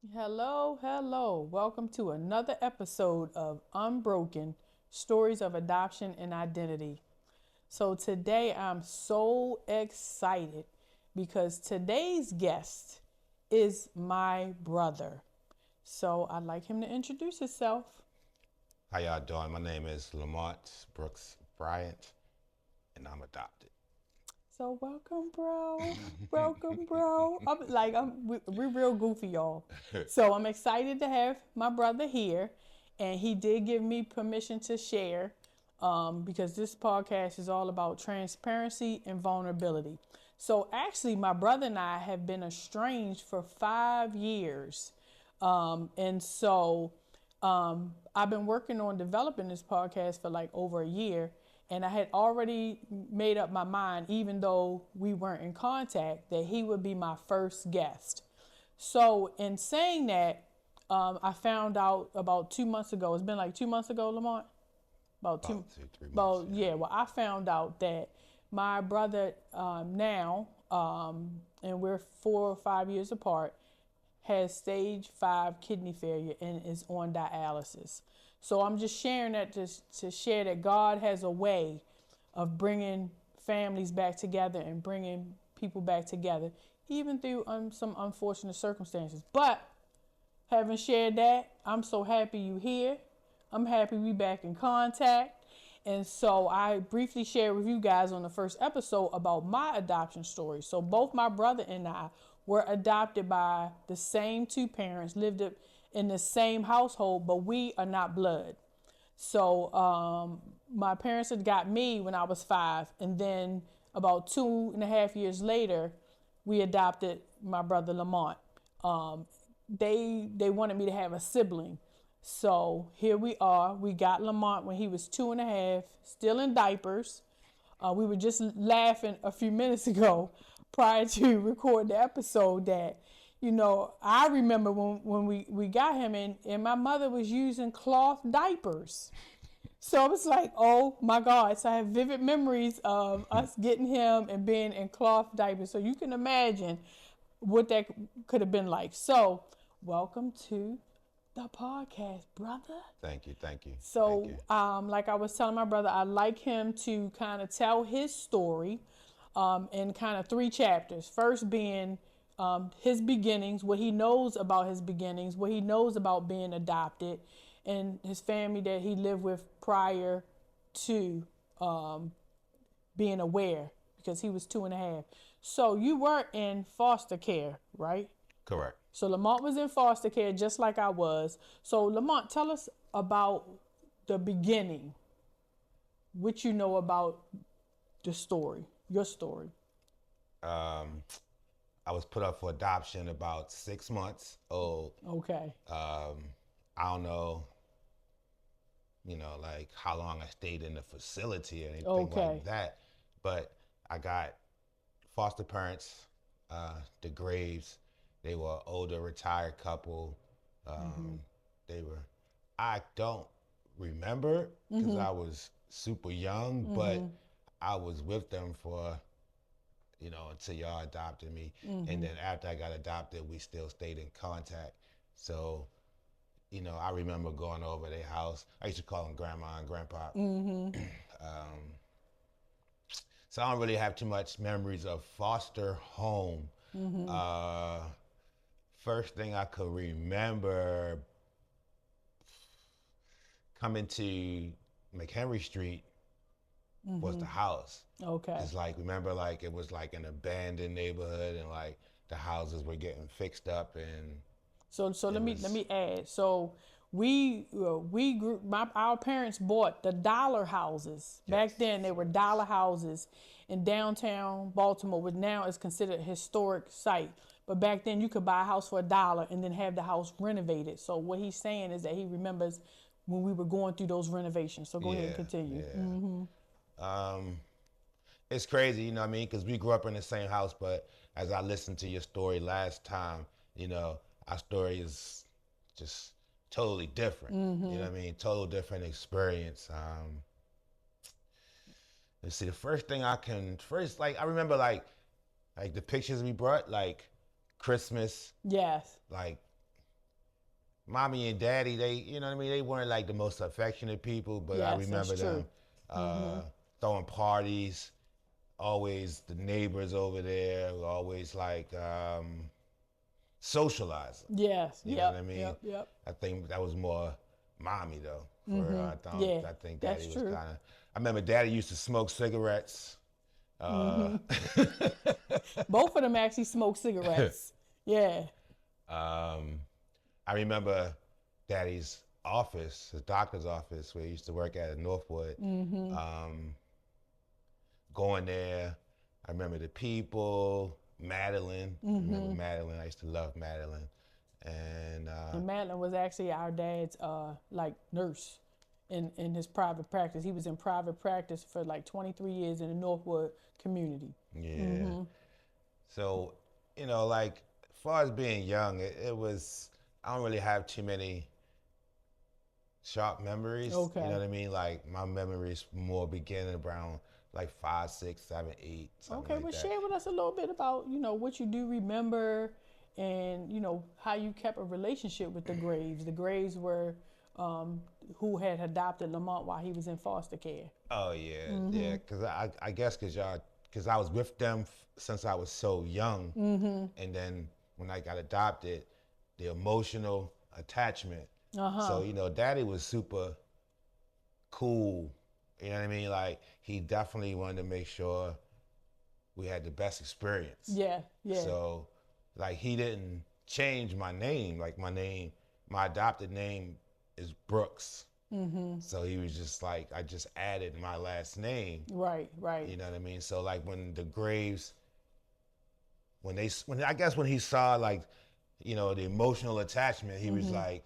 Hello, hello. Welcome to another episode of Unbroken Stories of Adoption and Identity. So, today I'm so excited because today's guest is my brother. So, I'd like him to introduce himself. How y'all doing? My name is Lamont Bryant, and I'm adopted. So, welcome, bro. Welcome, bro. We're real goofy, y'all. So, I'm excited to have my brother here, and he did give me permission to share because this podcast is all about transparency and vulnerability. So, actually, my brother and I have been estranged for 5 years. I've been working on developing this podcast for like over a year. And I had already made up my mind, even though we weren't in contact, that he would be my first guest. So, in saying that, I found out about 2 months ago. It's been like 2 months ago, Lamont. About two, About 2, 3 months, about yeah. yeah. Well, I found out that my brother and we're 4 or 5 years apart, has stage 5 kidney failure and is on dialysis. So I'm just sharing that to share that God has a way of bringing families back together and bringing people back together, even through some unfortunate circumstances. But having shared that, I'm so happy you here. I'm happy we back in contact. And so I briefly shared with you guys on the first episode about my adoption story. So both my brother and I were adopted by the same two parents, lived in the same household, but we are not blood. So my parents had got me when I was 5, and then about 2.5 years later, we adopted my brother Lamont. They wanted me to have a sibling, so here we are. We got Lamont when he was 2.5, still in diapers. We were just laughing a few minutes ago prior to record the episode that, I remember when we got him and my mother was using cloth diapers. So I was like, oh my God. So I have vivid memories of us getting him and being in cloth diapers. So you can imagine what that could have been like. So welcome to the podcast, brother. Thank you, thank you, thank you. So, like I was telling my brother, I'd like him to kind of tell his story in kind of 3 chapters. First being his beginnings, what he knows about his beginnings, what he knows about being adopted, and his family that he lived with prior to being aware, because he was 2.5. So you were in foster care, right? Correct. So Lamont was in foster care just like I was. So Lamont, tell us about the beginning, what you know about the story, your story. I was put up for adoption about 6 months old. Okay. I don't know, like how long I stayed in the facility or anything Okay. like that, but I got foster parents, the Graves. They were an older retired couple. They were, I don't remember because I was super young, but I was with them for, until y'all adopted me. And then after I got adopted, we still stayed in contact. So, I remember going over their house. I used to call them grandma and grandpa. So I don't really have too much memories of foster home. First thing I could remember, coming to McHenry Street was the house. Okay. It's like, remember, like it was like an abandoned neighborhood, and like the houses were getting fixed up, and So it let me was, add. So we grew. Our parents bought the dollar houses. Back then, yes, they were yes. dollar houses in downtown Baltimore, which now is considered a historic site. But back then, you could buy a house for $1 and then have the house renovated. So what he's saying is that he remembers when we were going through those renovations. So go ahead and Yeah, continue. yeah. It's crazy, you know what I mean? Because we grew up in the same house, but as I listened to your story last time, our story is just totally different. You know what I mean? Total different experience. Let's see, the first thing like, I remember like the pictures we brought, like Christmas, Yes. like mommy and daddy, they, you know what I mean, they weren't like the most affectionate people, but I Yes, that's remember true. them throwing parties. Always the neighbors over there were always like socializing. Yes. You know what I Yep. mean? Yep. Yep. I think that was more mommy though. For real. Yeah, I think daddy that's was true. kind of. I remember daddy used to smoke cigarettes. Uh, Both of them actually smoke cigarettes. Yeah. um, I remember daddy's office, his doctor's office, where he used to work at in Northwood. Going there, I remember the people, Madeline. I remember Madeline. I used to love Madeline. And And Madeline was actually our dad's like nurse in his private practice. He was in private practice for like 23 years in the Northwood community. yeah. So, you know, like as far as being young, it was, I don't really have too many sharp memories. Okay. You know what I mean? Like my memories more beginning around like 5, 6, 7, 8, something Okay, like well, that. share with us a little bit about, what you do remember and, how you kept a relationship with the Graves. The Graves were who had adopted Lamont while he was in foster care. Oh yeah, yeah. Cause I guess cause I was with them since I was so young, and then when I got adopted, the emotional attachment. So you know, Daddy was super cool. You know what I mean? Like he definitely wanted to make sure we had the best experience. Yeah, yeah. So like he didn't change my name. Like my adopted name is Brooks. So he was just like, I just added my last name. Right, right. You know what I mean? So like when the Graves, when I guess when he saw like, you know, the emotional attachment, he was like,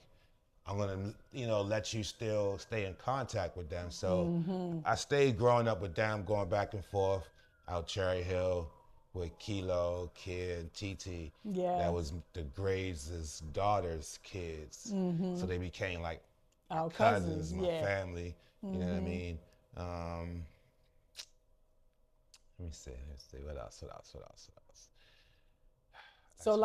I'm gonna, you know, let you still stay in contact with them. So I stayed growing up with them, going back and forth out Cherry Hill with Kilo, Kid, and TT. Yeah. That was the Graves' daughter's kids. So they became like Our cousins, cousins, my yeah. family. You know what I mean? Let me see. What else? So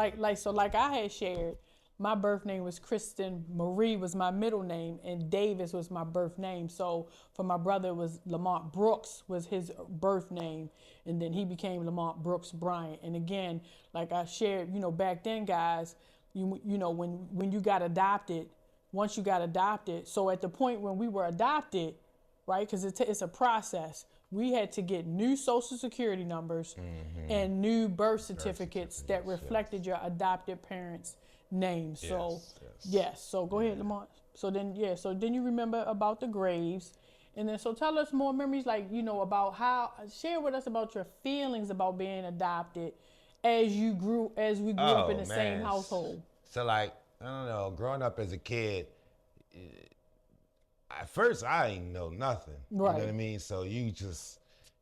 like I had shared, my birth name was Kristen. Marie was my middle name, and Davis was my birth name. So for my brother, it was Lamont Brooks was his birth name, and then he became Lamont Brooks Bryant. And again, like I shared, back then, guys, when you got adopted, once you got adopted, so at the point when we were adopted, right? Because it's a process. We had to get new social security numbers and new birth certificates that reflected your adopted parents' names. So, yes. So go ahead, Lamont. So then you remember about the Graves. And then, so tell us more memories, like, about share with us about your feelings about being adopted as we grew up in the same household. So like, I don't know, growing up as a kid, at first I ain't know nothing. Right. You know what I mean? So you just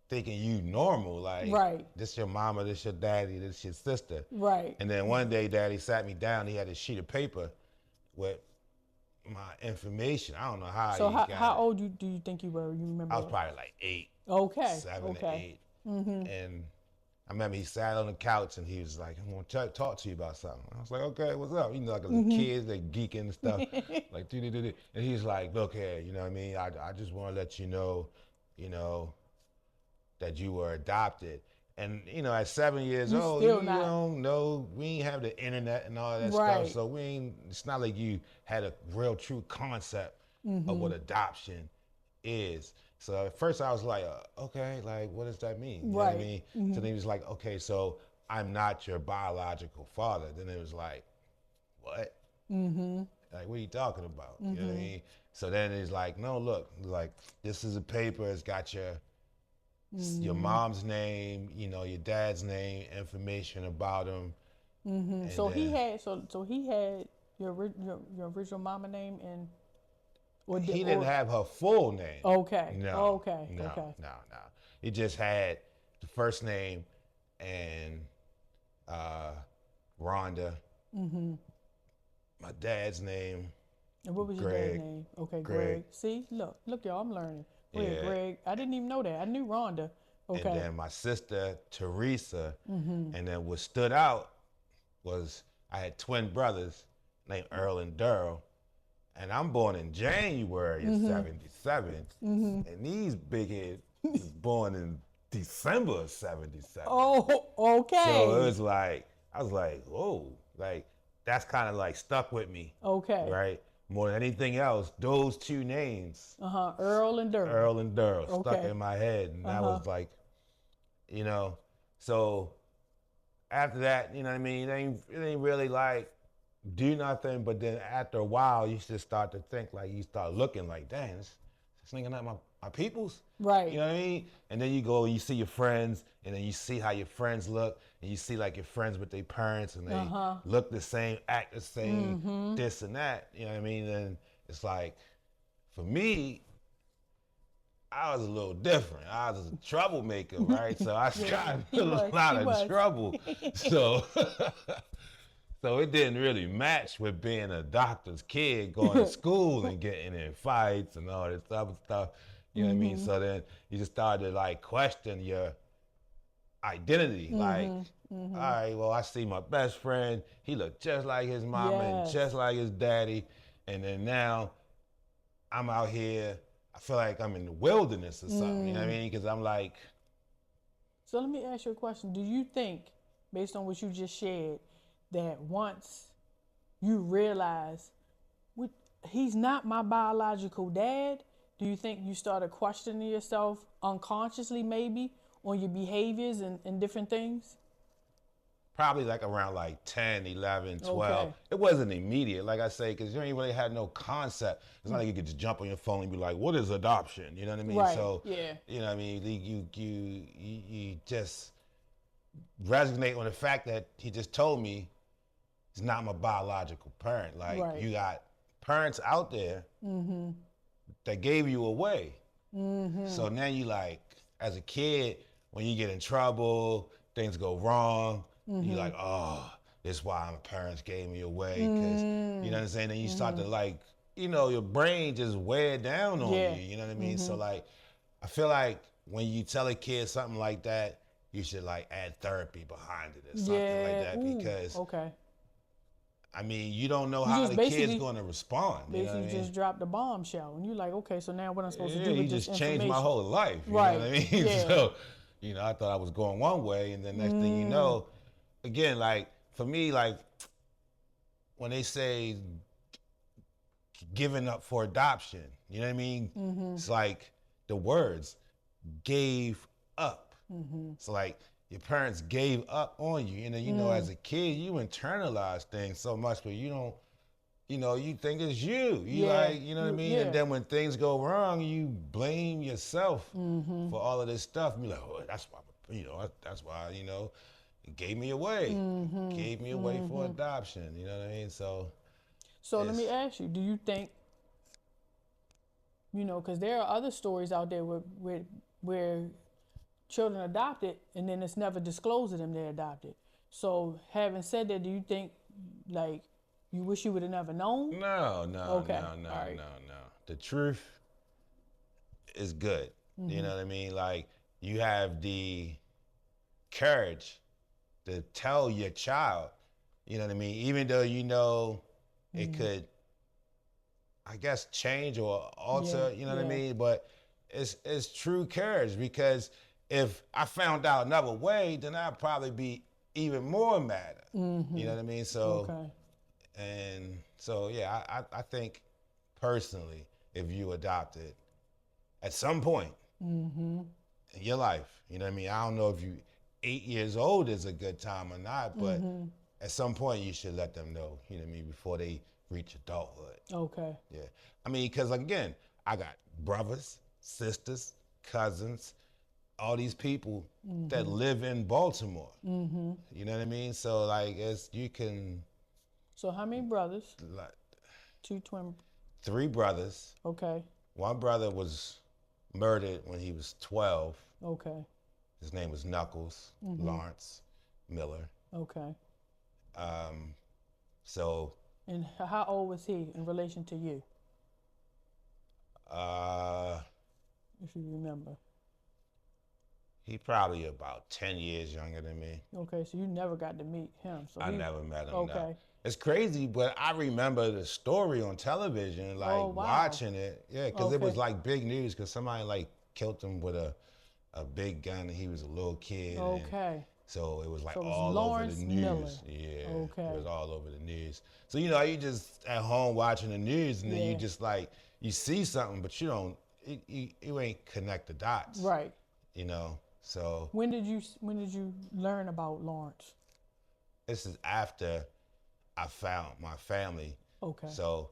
thinking you normal, like Right. this your mama, this your daddy, this your sister. Right. And then one day daddy sat me down, he had a sheet of paper with my information. I don't know how So he got how it. old do you think you were? You remember? I was probably like 8. Okay. 7 okay. or 8. And I remember he sat on the couch and he was like, I'm going to talk to you about something. I was like, okay, what's up? You know, like the kids, they geeking and stuff. Like, and he's like, look here, you know what I mean? I just want to let you know, that you were adopted. And, at 7 years old, still you not. don't know, we ain't have the internet and all that Right. stuff. So it's not like you had a real true concept of what adoption is. So at first I was like, okay, like, what does that mean? You know what I Right. mean? So then he was like, okay, so I'm not your biological father. Then it was like, what? Like, what are you talking about? You know what I mean? So then it's like, no, look, like, this is a paper. It's got your mom's name, your dad's name, information about him. So he had your original mama name and he didn't have her full name. Okay. No. Okay. No. Okay. No. He just had the first name and Rhonda. My dad's name. And what was your Greg. dad's name? Okay, Greg. See, look, y'all, I'm learning. Go ahead, Greg. I didn't even know that. I knew Rhonda. Okay. And then my sister Teresa. And then what stood out was I had twin brothers. named Earl and Durrell. And I'm born in January of '77, and these big heads was born in December of '77. Oh, okay. So it was like, I was like, whoa, like that's kind of like stuck with me, Okay. right? More than anything else, those two names, Earl and Durrell. Earl and Durrell, stuck Okay. in my head, and that was like, you know, so after that, you know what I mean, it ain't really like do nothing, but then after a while, you just start to think, like, you start looking like, dang, this nigga not my people's. Right. You know what I mean? And then you go and you see your friends, and then you see how your friends look, and you see like your friends with their parents, and they look the same, act the same, this and that. You know what I mean? And it's like, for me, I was a little different. I was a troublemaker, right? So I got in a lot of trouble. So so it didn't really match with being a doctor's kid, going to school and getting in fights and all this other stuff. You know what I mean? So then you just started to like question your identity. Like, all right, well, I see my best friend. He looked just like his mama and just like his daddy. And then now I'm out here. I feel like I'm in the wilderness or something. You know what I mean? Because I'm like. So let me ask you a question. Do you think, based on what you just shared, that once you realize he's not my biological dad, do you think you started questioning yourself unconsciously maybe on your behaviors and different things? Probably like around like 10, 11, 12. Okay. It wasn't immediate, like I say, because you ain't really had no concept. It's not like you could just jump on your phone and be like, what is adoption? You know what I mean? Right, So, yeah. you know what I mean? You just resonate on the fact that he just told me he's not my biological parent. Like, you got parents out there that gave you away. So now you like, as a kid, when you get in trouble, things go wrong, you're like, oh, this is why my parents gave me away. Because, you know what I'm saying? And you start to like, you know, your brain just wear down on you. You know what I mean? So like, I feel like when you tell a kid something like that, you should like add therapy behind it or something like that. Because, I mean, you don't know how the kid's going to respond. You know what I mean? Just dropped a bombshell, and you're like, okay, so now what I'm supposed to do with this just information? changed my whole life. You know what I mean? So, you know, I thought I was going one way, and the next thing you know, again, like for me, like when they say giving up for adoption, you know what I mean? It's like the words gave up. It's like your parents gave up on you. And then, you know, as a kid, you internalize things so much, but you don't, you know, you think it's you. You like, you know what I mean? And then when things go wrong, you blame yourself for all of this stuff. And you're like, oh, that's why, you know, it gave me away. Gave me away for adoption. You know what I mean? So let me ask you, do you think, you know, because there are other stories out there where children adopted and then it's never disclosed to them they're adopted. So having said that, do you think like you wish you would have never known? No. The truth is good. You know what I mean? Like you have the courage to tell your child, you know what I mean? Even though you know it could, I guess, change or alter, you know what I mean? But it's true courage, because if I found out another way, then I'd probably be even more mad. You know what I mean? So, and so, yeah, I think personally, if you adopted at some point in your life, you know what I mean? I don't know if you 8 years old is a good time or not, but at some point you should let them know, you know what I mean, before they reach adulthood. Okay. Yeah. I mean, because again, I got brothers, sisters, cousins, all these people that live in Baltimore. You know what I mean? So like, you can. So how many brothers? Like, 2 twin. 3 brothers. Okay. One brother was murdered when he was 12. Okay. His name was Knuckles, Lawrence Miller. Okay. So. And how old was he in relation to you? If you remember. He probably about 10 years younger than me. Okay, so you never got to meet him. So I never met him. Okay. No. It's crazy, but I remember the story on television, like Oh, wow. watching it. Yeah, because it was Okay. like big news because somebody like killed him with a big gun and he was a little kid. And Okay. so it was like So it was all over the Lawrence Miller. news. Yeah, Okay. it was all over the news. So, you just at home watching the news and then you Yeah. just like, you see something, but you don't, you ain't connect the dots. Right. So When did you learn about Lawrence? this is after I found my family. Okay. So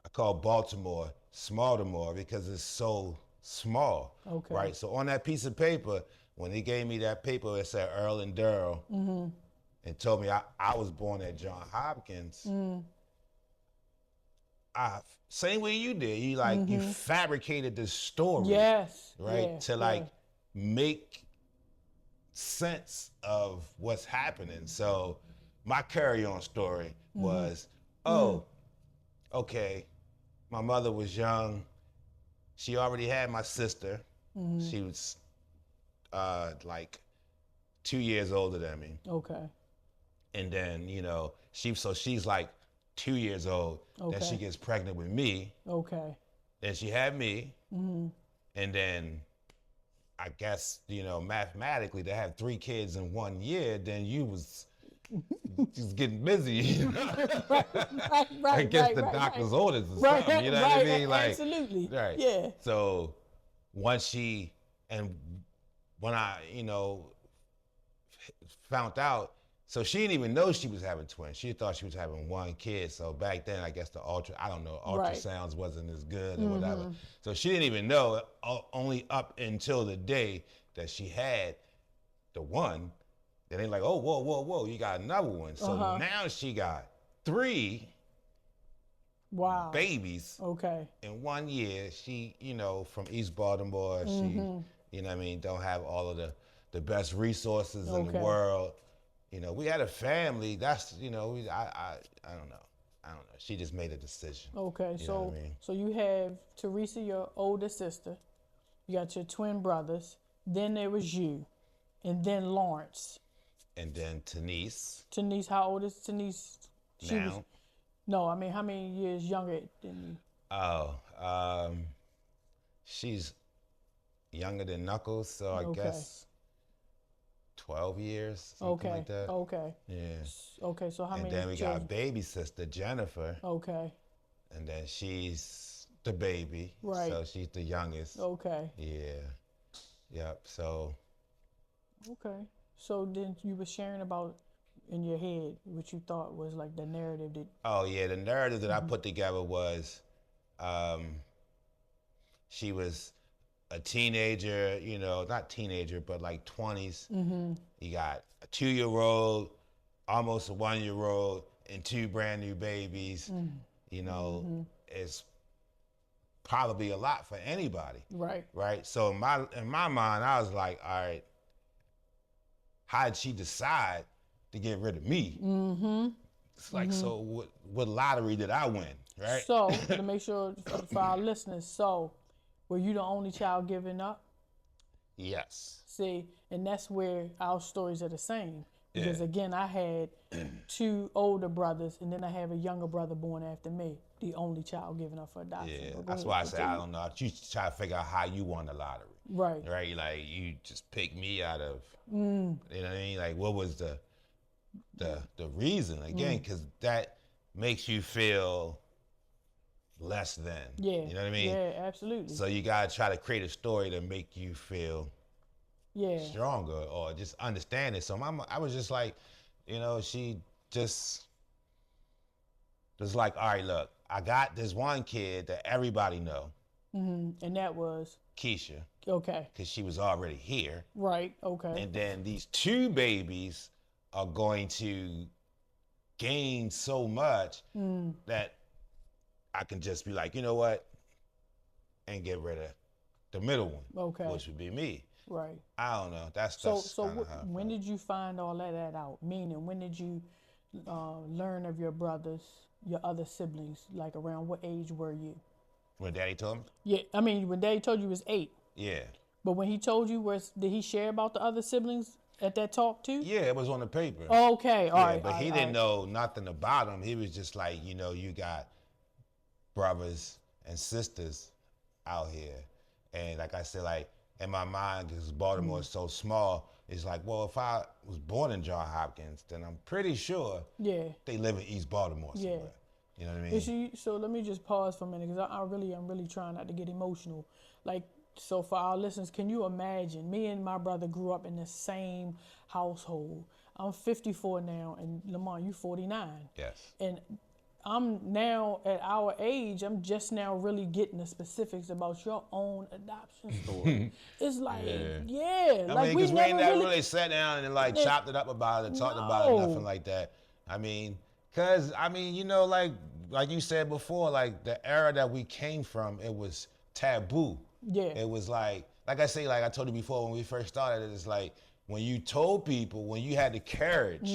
I call Baltimore Smaltimore because it's so small. Okay. Right. So on that piece of paper, when they gave me that paper, it said Earl and Durrell, and told me I was born at Johns Hopkins. Same way you did. You fabricated this story. Yes. Right. Yeah, To like make sense of what's happening. So my carry-on story was, okay, my mother was young. She already had my sister. She was like 2 years older than me. Okay. And then, she's like 2 years old. Then she gets pregnant with me. Okay. Then she had me. And then I guess, mathematically to have 3 kids in 1 year, then you was just getting busy. Right. I guess the doctor's orders or something. You know what I mean? Like, absolutely. Right. Yeah. So once when I, found out, so she didn't even know she was having twins. She thought she was having 1 kid. So back then, I guess ultrasounds wasn't as good or whatever. So she didn't even know only up until the day that she had the one. Then they like, oh, whoa, you got another one. So now she got 3 Wow. babies Okay. in 1 year. She, from East Baltimore, she, don't have all of the best resources in the world. We had a family. That's, I don't know. She just made a decision. Okay. You know what I mean? So you have Teresa, your older sister. You got your twin brothers. Then there was you, and then Lawrence. And then Tanise. Tanise, how old is Tanise? Now? No, I mean, how many years younger than you? Oh, she's younger than Knuckles, so I guess 12 years, something like that. Okay. Yeah. Okay, so how many And then we children? got baby sister, Jennifer. Okay. And then she's the baby. Right. So she's the youngest. Okay. Yeah. Yep, so. Okay. So then you were sharing about in your head what you thought was like the narrative that. Oh, yeah, the narrative that I put together was she was a teenager, not teenager, but like 20s. You got a 2-year-old, almost a 1-year-old, and 2 brand new babies. It's probably a lot for anybody. Right. Right. So in my mind, I was like, all right, how did she decide to get rid of me? It's like, so what lottery did I win? Right. So to make sure for our listeners, so were you the only child given up? Yes. See, and that's where our stories are the same. Because Yeah. again, I had 2 older brothers, and then I have a younger brother born after me, the only child given up for adoption. Yeah. But go That's ahead, why I say continue. I don't know. You try to figure out how you won the lottery. Right. Right. Like you just picked me out of. You know what I mean? Like what was the reason again? Because that makes you feel less than. Yeah. You know what I mean? Yeah, absolutely. So you gotta try to create a story to make you feel stronger or just understand it. So I was just like, she just was like, all right, look, I got this one kid that everybody know, And that was Keisha, okay. because she was already here. Right. Okay. And then these 2 babies are going to gain so much that I can just be like, you know what, and get rid of the middle one, Okay. which would be me. Right. I don't know. That's So kinda how I when felt. did you find all that out? Meaning, when did you learn of your brothers, your other siblings? Like around what age were you? When Daddy told me? Yeah, I mean, when Daddy told you was 8, Yeah. but when he told you, did he share about the other siblings at that talk too? Yeah, it was on the paper. Okay, all Yeah, right. but all he right, didn't all know nothing about him. He was just like, you got brothers and sisters out here. And like I said, like in my mind, because Baltimore is so small, it's like, well, if I was born in Johns Hopkins, then I'm pretty sure Yeah. they live in East Baltimore Yeah. somewhere. You know what I Is mean? so let me just pause for a minute because I'm really trying not to get emotional. Like, so for our listeners, can you imagine? Me and my brother grew up in the same household. I'm 54 now, and Lamont, you 49. Yes. And I'm now at our age, I'm just now really getting the specifics about your own adoption story. It's like, yeah, I like mean, we because we never ain't never really, really sat down and like chopped it up about it, talked about it, nothing no, like that. I mean, because, I mean, like you said before, like the era that we came from, it was taboo. yeah, It was like I say, like I told you before when we first started, it's like when you told people, when you had the courage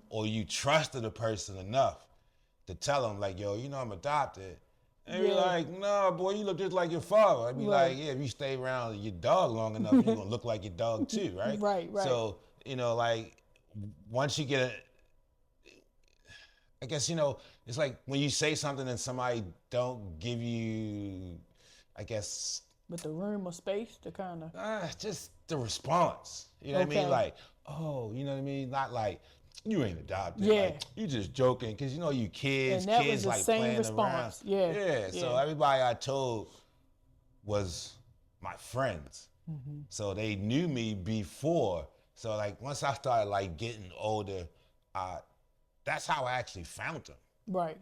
or you trusted a person enough to tell them, like, yo, I'm adopted. And be like, nah, boy, you look just like your father. I'd be like, yeah, if you stay around your dog long enough, you're going to look like your dog too, right? Right. So, like, once you get I guess, it's like when you say something and somebody don't give you, I guess, with the room or space to kind of, just the response. You know what I mean? Okay. Like, oh, you know what I mean? Not like, you ain't adopted. Yeah. Like, you just joking. Because, you kids, and that kids was the like same playing response. around. Yeah. So everybody I told was my friends. So they knew me before. So, like, once I started, like, getting older, that's how I actually found them. Right.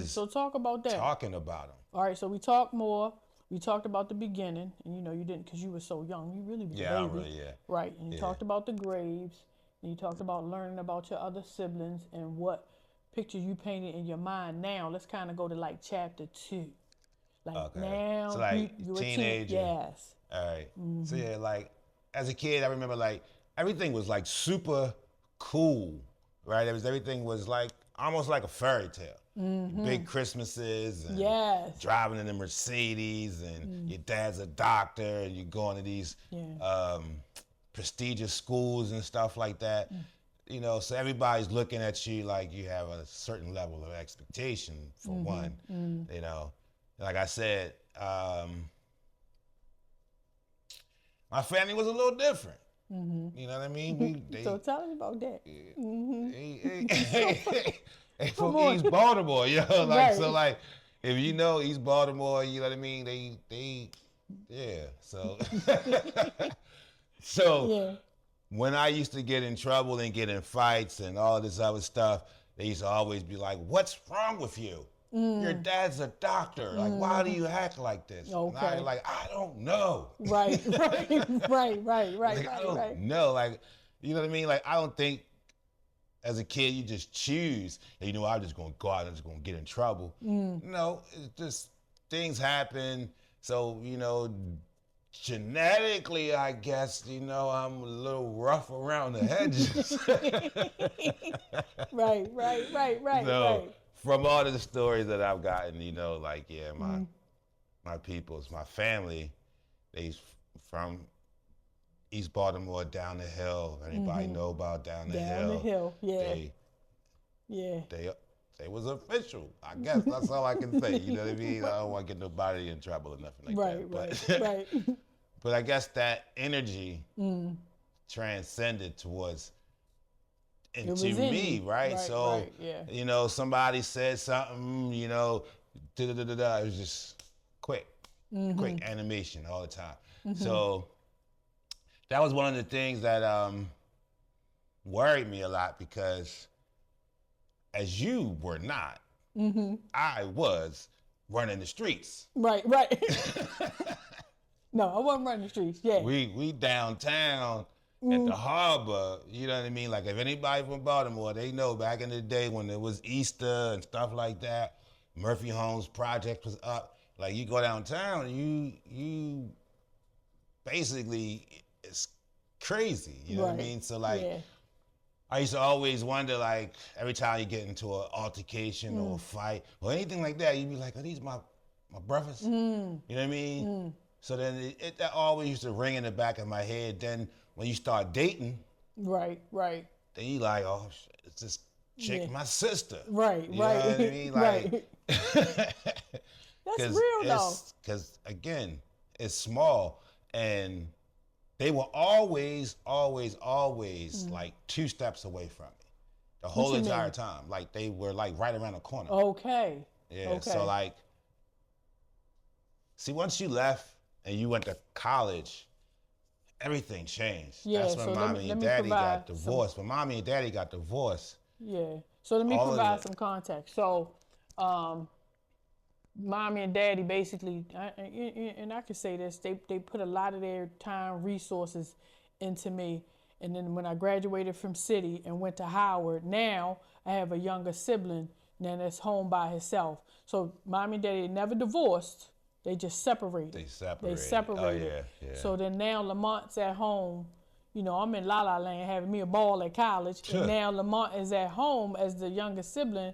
So talk about that. Talking about them. All right. So we talked more. We talked about the beginning, and you didn't because you were so young. You really was a baby. Right. And you talked about the graves, and you talked about learning about your other siblings and what picture you painted in your mind. Now let's kind of go to like chapter 2. Like now, so like you teenager. Yes. All right. So yeah, like as a kid, I remember like everything was like super cool, right? Everything was like almost like a fairy tale. Big Christmases and driving in a Mercedes and your dad's a doctor and you're going to these prestigious schools and stuff like that. So everybody's looking at you like you have a certain level of expectation for one. Like I said, my family was a little different. You know what I mean? So tell us about that. They from East Baltimore, Right. So like if you know East Baltimore, you know what I mean? They so so when I used to get in trouble and get in fights and all this other stuff, they used to always be like, "What's wrong with you? Your dad's a doctor. Like, why do you act like this?" Okay. And I like, I don't know. Right. Like, I don't know. Like, you know what I mean? Like, I don't think as a kid you just choose, I'm just going to go out and I'm just going to get in trouble. No, it's just things happen. So, genetically, I guess, I'm a little rough around the edges. Right. So, from all of the stories that I've gotten, my peoples, my family, they's from East Baltimore down the hill. Anybody know about down the hill? Down the hill, They was official. I guess that's all I can say. You know what I mean? I don't want to get nobody in trouble or nothing like that. Right. But I guess that energy transcended towards into me, right? So, somebody said something, it was just quick animation all the time. So that was one of the things that worried me a lot because as you were not, I was running the streets. Right. No, I wasn't running the streets. Yeah. We downtown at the harbor, you know what I mean? Like if anybody from Baltimore, they know back in the day when it was Easter and stuff like that, Murphy Homes project was up. Like you go downtown, you basically it's crazy. You know what I mean? So like I used to always wonder, like every time you get into an altercation or a fight or anything like that, you'd be like, are these my brothers? You know what I mean? So then that always used to ring in the back of my head. Then when you start dating, Right, right. Then you like, oh, it's this chick, Yeah. my sister. Right, You know right. what I mean? Like, Right. That's real though. because again, it's small, and they were always, always, always like 2 steps away from me the What whole you entire mean? time. Like they were like right around the corner. Okay. Yeah. Okay. So like, see, once you left and you went to college, everything changed. Yeah, That's when so mommy let and me daddy got provide some. divorced. When mommy and daddy got divorced, Yeah. So let me all of provide the some context. So, mommy and daddy basically, and I can say this, they put a lot of their time, resources into me. And then when I graduated from City and went to Howard, now I have a younger sibling now that's home by herself. So mommy and daddy never divorced. They just separated. they separated. They separated. Oh yeah, yeah. So then now Lamont's at home. You know, I'm in La La Land having me a ball at college. And now Lamont is at home as the younger sibling,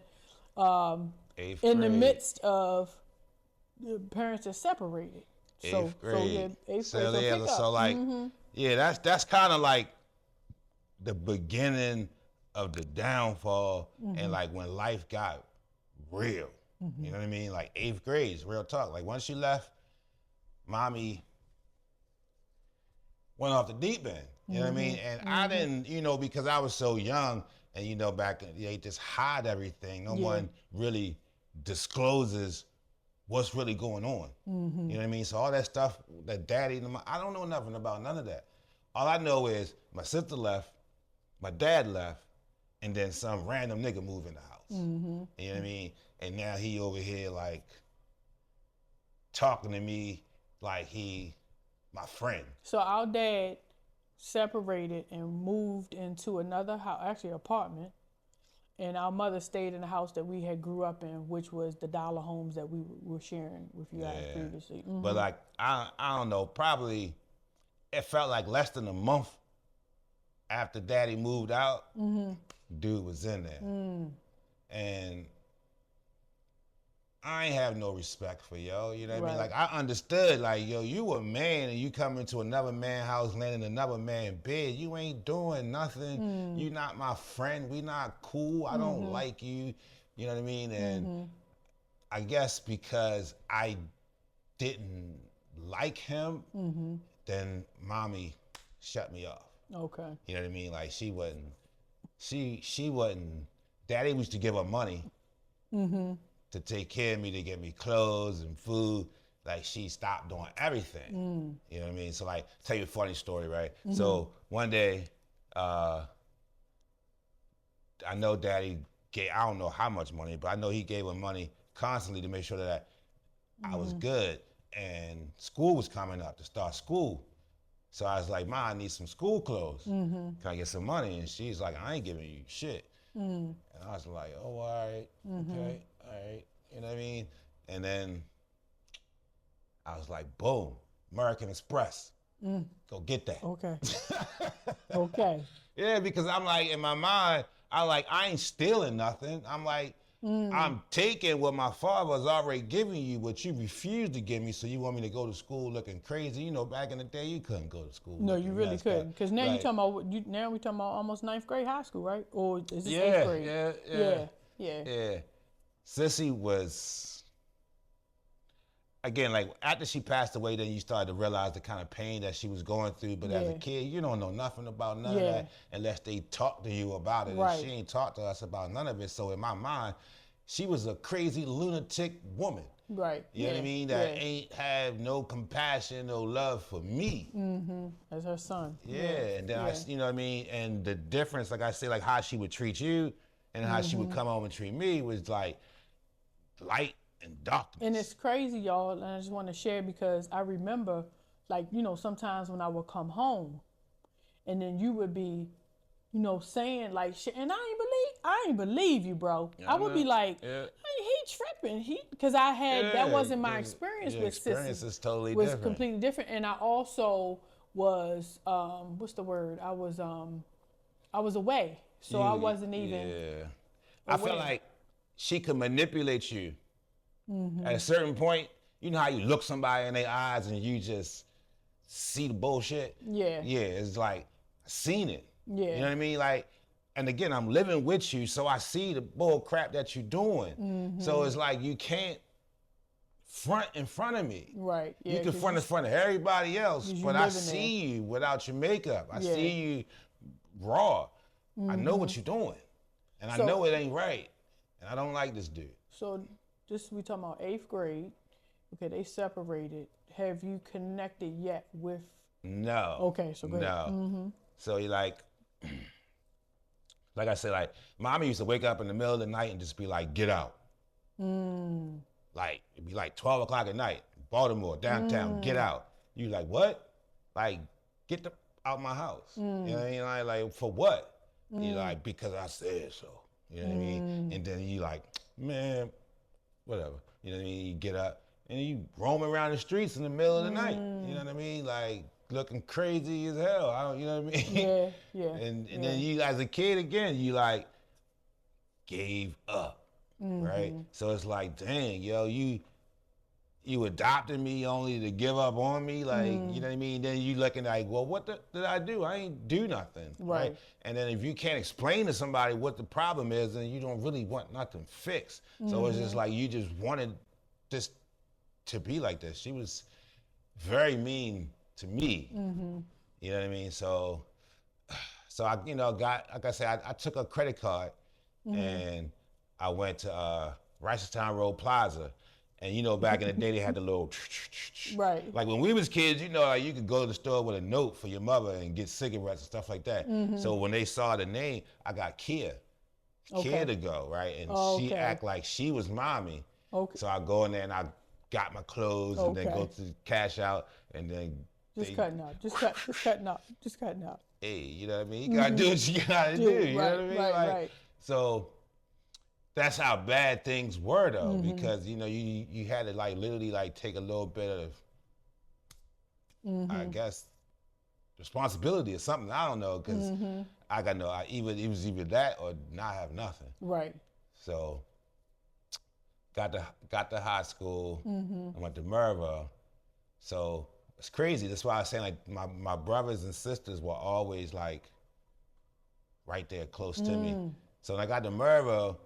Eighth in grade. the midst of the parents are separated. Eighth grade. Eighth So grade. yeah, Pick up. so like, yeah, that's kind of like the beginning of the downfall, and like when life got real. You know what I mean? Like 8th grade is real talk. Like once you left, mommy went off the deep end. You know what I mean? And I didn't, because I was so young, and back they just hide everything. No one really discloses what's really going on. You know what I mean? So all that stuff that daddy, I don't know nothing about none of that. All I know is my sister left, my dad left, and then some random nigga moved in the house. You know what I mean? And now he over here like talking to me like he my friend. So our dad separated and moved into another house, actually apartment, and our mother stayed in the house that we had grew up in, which was the dollar homes that we were sharing with you guys previously. But like I don't know, probably it felt like less than a month after daddy moved out, dude was in there. And I ain't have no respect for yo, you know what I mean? Like I understood, like, yo, you a man and you come into another man's house, laying in another man's bed, you ain't doing nothing. You not my friend, we not cool, I don't like you, you know what I mean? And I guess because I didn't like him, then mommy shut me off. Okay. You know what I mean? Like she wasn't, daddy used to give her money to take care of me, to get me clothes and food. Like she stopped doing everything. You know what I mean? So like, tell you a funny story, right? So one day, I know daddy gave, I don't know how much money, but I know he gave her money constantly to make sure that I was good. And school was coming up to start school. So I was like, Ma, I need some school clothes. Can I get some money? And she's like, I ain't giving you shit. And I was like, oh, all right, okay, all right. You know what I mean? And then I was like, boom, American Express. Go get that. Okay. Okay. Yeah, because I'm like, in my mind, I ain't stealing nothing. I'm like, I'm taking what my father's already giving you, what you refused to give me, so you want me to go to school looking crazy. You know, back in the day, you couldn't go to school. No, you really couldn't. Because now Right. you're talking about, now we're talking about almost 9th grade high school, right? Or is this 8th Yeah, grade? yeah. Sissy was, again, like after she passed away, then you started to realize the kind of pain that she was going through. But as a kid, you don't know nothing about none of that unless they talk to you about it. Right. And she ain't talked to us about none of it. So in my mind, she was a crazy lunatic woman. Right. You know what I mean? That ain't have no compassion, no love for me. As her son. Yeah. And then you know what I mean? And the difference, like I say, like how she would treat you and how she would come home and treat me was like light and darkness. And it's crazy, y'all, and I just want to share because I remember, like, you know, sometimes when I would come home and then you would be, you know, saying like shit, and I ain't believe you, bro. I would be like, hey, he tripping, because I had, that wasn't my experience with Sissy. Experience is totally was different. completely different, and I also was, what's the word? I was away, so I wasn't even. Yeah, I feel like she could manipulate you. At a certain point, you know how you look somebody in their eyes and you just see the bullshit? Yeah. Yeah, it's like, I seen it. Yeah. You know what I mean? Like, and again, I'm living with you, so I see the bull crap that you're doing. So it's like you can't front in front of me. Right. Yeah. You can front in front of everybody else, but I see you without your makeup. I see you raw. I know what you're doing, and I know it ain't right, and I don't like this dude. So this we talking about 8th grade. Okay, they separated. Have you connected yet with? No. Okay, so great. No. So you like I said, like mommy used to wake up in the middle of the night and just be like, "Get out." Like it'd be like 12 o'clock at night, Baltimore downtown. Get out. You like what? Like get the out my house. You know what I mean? Like for what? You like because I said so. You know what I mean? And then you like, man, whatever. You know what I mean? You get up and you roam around the streets in the middle of the night. You know what I mean? Like looking crazy as hell. You know what I mean? Yeah. And then you, as a kid, again, you like gave up, right? So it's like, dang, yo, you adopted me only to give up on me, like, you know what I mean? Then you looking like, well, what did I do? I ain't do nothing, right? And then if you can't explain to somebody what the problem is, then you don't really want nothing fixed. So it's just like you just wanted this to be like this. She was very mean to me. You know what I mean? So I, got, like I said, I took a credit card and I went to Ricerstown Road Plaza. And back in the day they had the little right. Like when we was kids, like you could go to the store with a note for your mother and get cigarettes and stuff like that. So when they saw the name, I got Kia to go, right? And she act like she was mommy. So I go in there and I got my clothes and then go to cash out and then cutting out. Hey, you know what I mean? You gotta do what you gotta do. You know what I mean? Right. So that's how bad things were though, because you had to like literally like take a little bit of I guess responsibility or something. I don't know, because I got no it was either that or not have nothing. Right. So got to high school. I went to Merva. So it's crazy. That's why I was saying like my brothers and sisters were always like right there close to me. So when I got to Merva,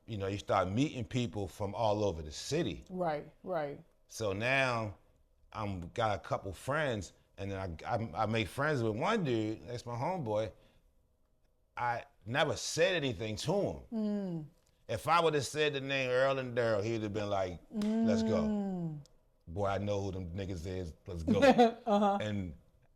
you start meeting people from all over the city. Right. So now I'm got a couple friends, and then I made friends with one dude. That's my homeboy. I never said anything to him. If I would have said the name Earl and Daryl, he'd have been like, "Let's go." Boy, I know who them niggas is. Let's go. And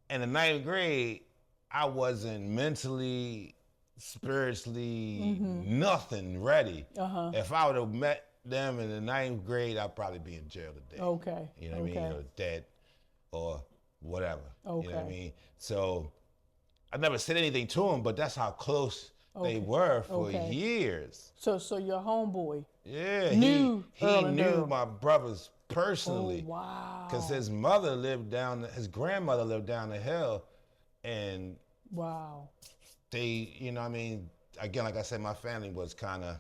in the 9th grade, I wasn't mentally, spiritually, nothing ready. If I would have met them in the 9th grade, I'd probably be in jail today. Okay. You know what I mean? Or dead or whatever. You know what I mean? So I never said anything to him, but that's how close they were for years. So your homeboy he knew my brothers personally. Oh, wow. Because his grandmother lived down the hill, and wow. They, again, like I said, my family was kind of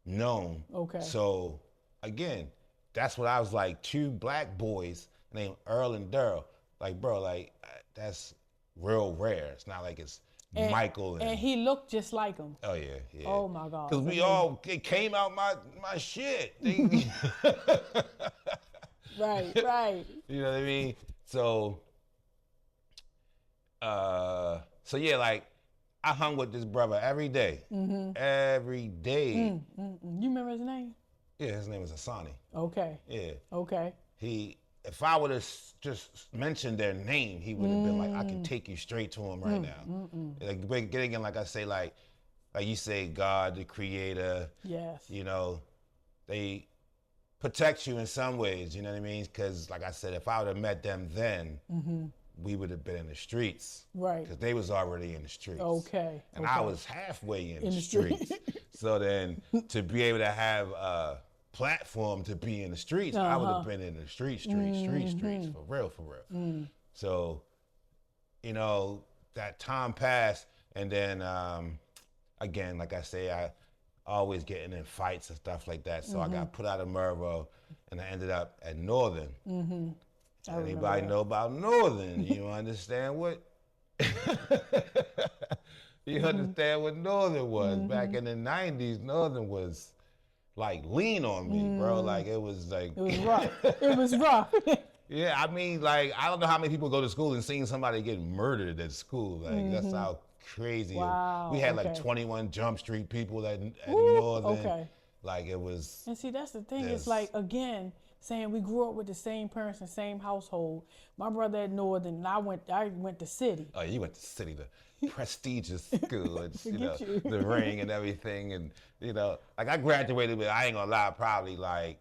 known. Okay. So, again, that's what I was like, 2 black boys named Earl and Daryl. Like, bro, like, that's real rare. It's not like it's Michael. And he looked just like him. Oh, yeah. Oh, my God. Because it came out my shit. Right. You know what I mean? So yeah, like, I hung with this brother every day. Every day. You remember his name? Yeah, his name was Asani. Okay. Yeah. Okay. If I would have just mentioned their name, he would have been like, I can take you straight to him right now. Like, again, like I say, like you say, God, the creator. Yes. They protect you in some ways, you know what I mean? Because, like I said, if I would have met them then, we would have been in the streets. Right. Because they was already in the streets. Okay. And I was halfway in the streets. So then to be able to have a platform to be in the streets, I would have been in the streets, for real. So, that time passed, and then, again, like I say, I always getting in fights and stuff like that. So I got put out of Mervo, and I ended up at Northern. Anybody know about Northern? You understand what You understand what Northern was back in the '90s? Northern was like lean on me, bro. Like it was like It was rough. It was rough. yeah. I mean, like I don't know how many people go to school and seen somebody get murdered at school. Like that's how crazy. Wow, We had like okay. 21 Jump Street people at Woo, Northern. okay. Like it was. And see, that's the thing. Yes. It's like, again, saying we grew up with the same parents and same household. My brother at Northern, and I went to City. Oh, you went to City, the prestigious school, and, you know, Forget you. the ring and everything, and you know, like I graduated with, I ain't gonna lie, probably like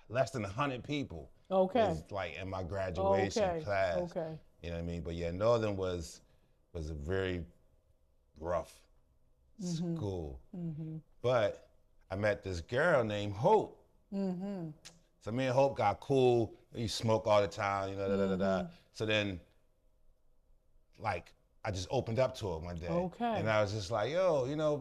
less than 100 people. Okay. Was like in my graduation Okay. class. Okay. You know what I mean? But yeah, Northern was a very rough school. But I met this girl named Hope. So me and Hope got cool. We smoke all the time, you know, da, da, da, da. So then, like, I just opened up to her one day. Okay. And I was just like, yo, you know,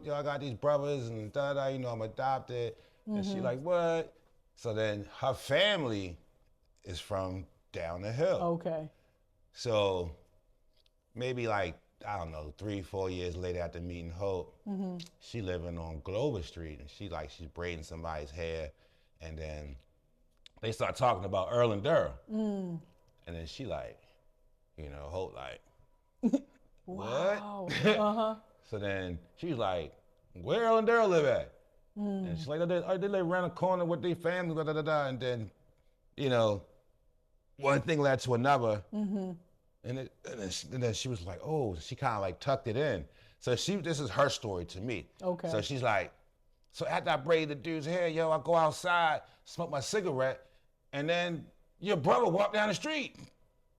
yo, I got these brothers and da da, you know, I'm adopted. And she like, what? So then her family is from down the hill. Okay. So maybe like, I don't know, 3-4 years later after meeting Hope, she living on Glover Street, and she's braiding somebody's hair, and then they start talking about Earl and Durrell. And then she like, you know, Hope like, what? Wow. So then she's like, where Earl and Durrell live at? And she's like, they live around the corner with their family, da da da da. And then, you know, one thing led to another. And then she was like, oh, she kind of like tucked it in. So this is her story to me. Okay. So she's like, so after I braid the dude's hair, yo, I go outside, smoke my cigarette, and then your brother walked down the street.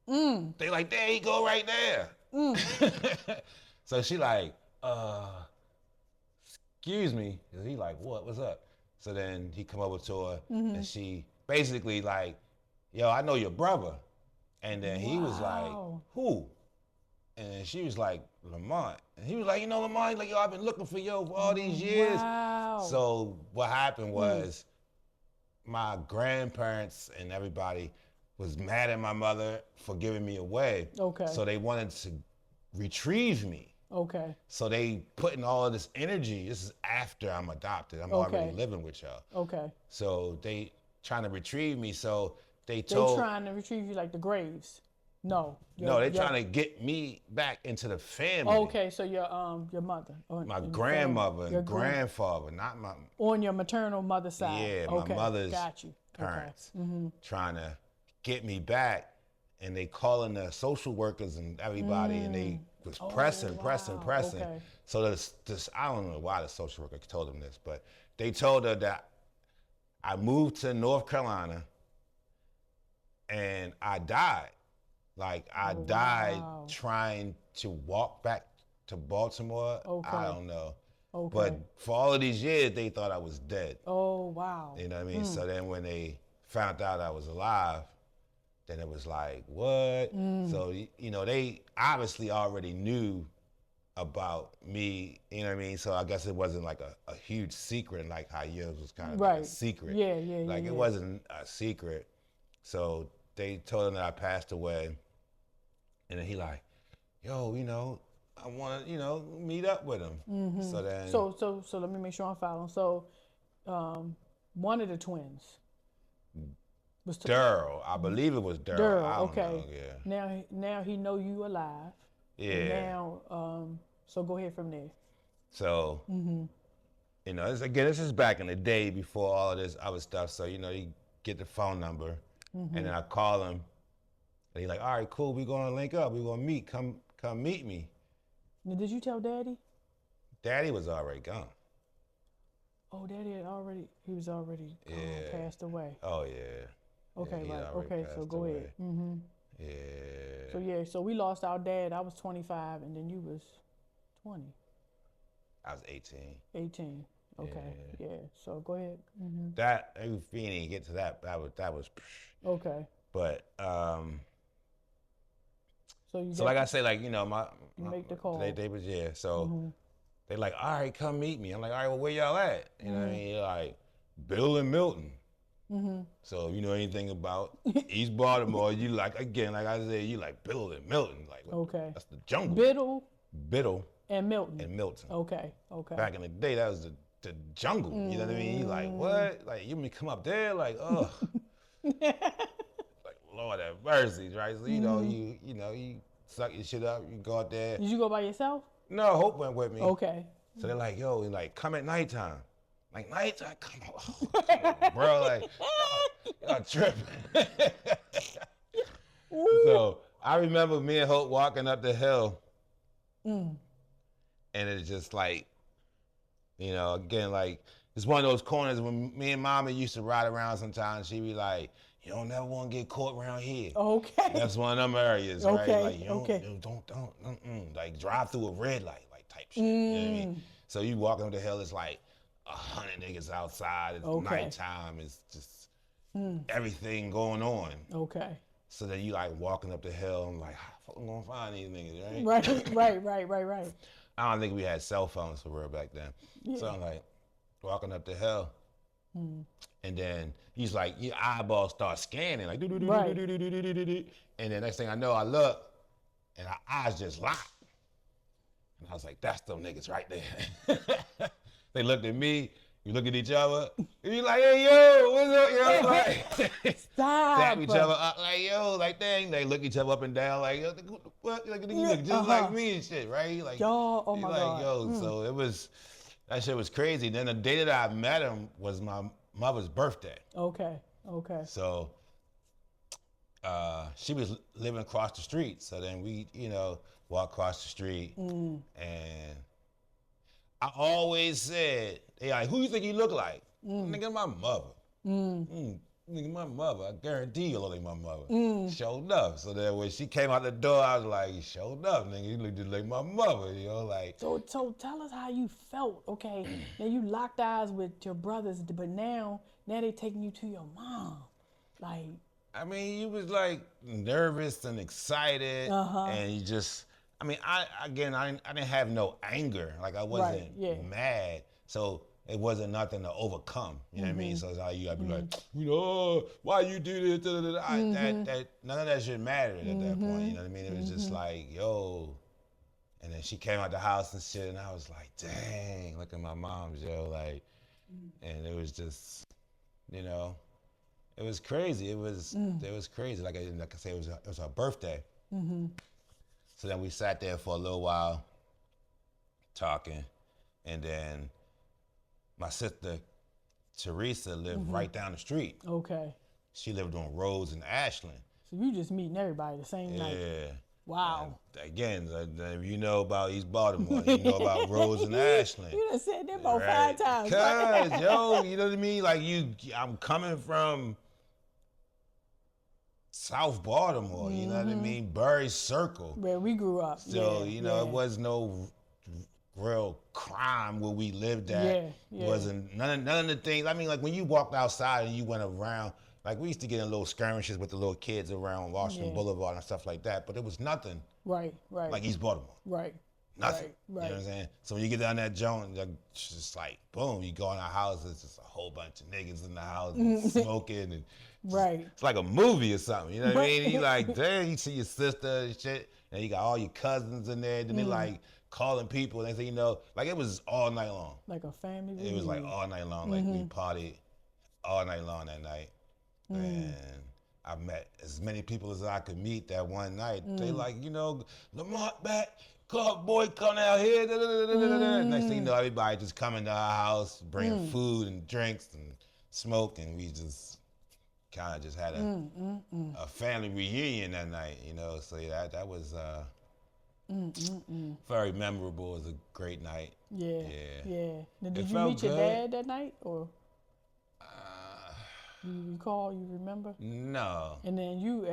They like, there he go right there. So she like, excuse me. And he like, what's up? So then he come over to her, and she basically like, yo, I know your brother. And then he was like, who? And she was like, Lamont. And he was like, you know, Lamont, like, yo, I've been looking for you for all these years. Wow. So what happened was my grandparents and everybody was mad at my mother for giving me away. Okay. So they wanted to retrieve me. Okay. So they putting all of this energy. This is after I'm adopted. I'm already living with y'all. Okay. So they trying to retrieve me. So they They told. trying to retrieve you like the Graves. No. No, they're trying to get me back into the family. Okay, so your mother. My grandmother and grandfather, not my. On your maternal mother's side. Yeah, okay. my mother's Got you. parents Okay. trying to get me back, and they calling the social workers and everybody, and they was pressing. Okay. So this I don't know why the social worker told them this, but they told her that I moved to North Carolina and I died. Like I died trying to walk back to Baltimore. Okay. I don't know. Okay. But for all of these years, they thought I was dead. Oh, wow. You know what I mean? So then when they found out I was alive, then it was like, what? So, you know, they obviously already knew about me, you know what I mean? So I guess it wasn't like a huge secret, like how yours was kind of like a secret. Yeah. Like it wasn't a secret. So they told him that I passed away. And then he like, yo, you know, I want to, you know, meet up with him. So then. So let me make sure I'm following. So, one of the twins was Durrell, I believe it was Durrell. I don't know, yeah. Now he know you alive. Yeah. And now, so go ahead from there. So, you know, this is back in the day before all of this other stuff. So, you know, you get the phone number, and then I call him, and he's like, all right, cool, we're going to link up. We're going to meet. Come meet me. Now, did you tell Daddy? Daddy was already gone. Oh, Daddy he was already passed away. Oh, yeah. Okay, yeah, right. already Okay, so passed go away. ahead. Yeah. So we lost our dad. I was 25, and then you was 20. I was 18. 18. Okay. Yeah. So go ahead. That, we didn't even get to that. That was. Okay. But, So like I say, like, you know, you make the call. They was, yeah. So they like, all right, come meet me. I'm like, all right, well, where y'all at? You know what I mean? Like, Bill and Milton. So if you know anything about East Baltimore, you like, again, like I said, you like Biddle and Milton. Like, Okay. that's the jungle. Biddle And Milton. Milton. Okay. Back in the day, that was the jungle. You know what I mean? You like, what? Like, you mean come up there? Like, ugh. Like, Lord have mercy, right? So, you suck your shit up, you go out there. Did you go by yourself? No, Hope went with me. Okay. So they're like, yo, like, come at nighttime. Like, nighttime? Come on, bro. Like, y'all tripping. So I remember me and Hope walking up the hill. And it's just like, again, like, it's one of those corners when me and Mama used to ride around sometimes. She'd be like, you don't never want to get caught around here. Okay. That's one of them areas, right? Okay. Like, don't, like, drive through a red light, like, type shit. You know what I mean? So you walking up the hill, it's like 100 niggas outside. It's nighttime. It's just everything going on. Okay. So then you like walking up the hill. I'm like, how the fuck I'm gonna find these niggas, Right. I don't think we had cell phones for real back then. Yeah. So I'm like walking up the hill, and then he's like, your eyeballs start scanning, like, and then next thing I know, I look, and our eyes just locked, and I was like, that's them niggas right there. They looked at me. We look at each other, and you like, hey, yo, what's up, yo? Like, stop. Tap each other up, like, yo, like, dang. They look each other up and down, like, yo, what? Like, you look just like me and shit, right? Like, yo, oh my God. Yo, so that shit was crazy. Then the day that I met him was my mother's birthday. Okay. So she was living across the street. So then we, walk across the street, and I always said, they like, who you think you look like? Nigga, my mother. Nigga, my mother. I guarantee you look like my mother. Showed up. So then when she came out the door, I was like, showed up, nigga. You look just like my mother, like. So tell us how you felt, okay? Now you locked eyes with your brothers, but now they taking you to your mom. Like. I mean, you was like nervous and excited, and you just, I mean, I didn't have no anger. Like, I wasn't mad. So it wasn't nothing to overcome. You know what I mean? So it's how you gotta be like, why you do this? That none of that shit mattered at that point. You know what I mean? It was just like, yo. And then she came out the house and shit, and I was like, dang, look at my mom's, yo. Like, and it was just, it was crazy. It was crazy. Like I say, it was her birthday. So then we sat there for a little while, talking, and then my sister Teresa lived right down the street. Okay. She lived on Rose and Ashland. So you just meeting everybody the same night. Yeah. Wow. And again, if you know about East Baltimore, you know about Rose and Ashland. You done said that about 5 times. Cause yo, you know what I mean? Like I'm coming from South Baltimore, you know what I mean? Bury Circle. Where we grew up. So, it was no real crime where we lived at. Wasn't none of the things. I mean, like when you walked outside and you went around, like we used to get in little skirmishes with the little kids around Washington Boulevard and stuff like that, but it was nothing. Right. Like East Baltimore. Right. Nothing. Right. You know what I'm saying? So when you get down that joint, it's just like, boom, you go in our house, it's just a whole bunch of niggas in the house smoking and it's like a movie or something, you know what I mean? You like, damn, you see your sister and shit, and you got all your cousins in there, then they like calling people, and they say, like it was all night long. Like a family reunion. It was like all night long, like we partied all night long that night. And I met as many people as I could meet that one night. They like, Lamont back, club boy coming out here. Next thing you know, everybody just coming to our house, bringing food and drinks and smoke, and we just kind of just had a family reunion that night, So that was very memorable. It was a great night. Yeah. Now, did you meet your dad that night, or? You recall? You remember? No. And then you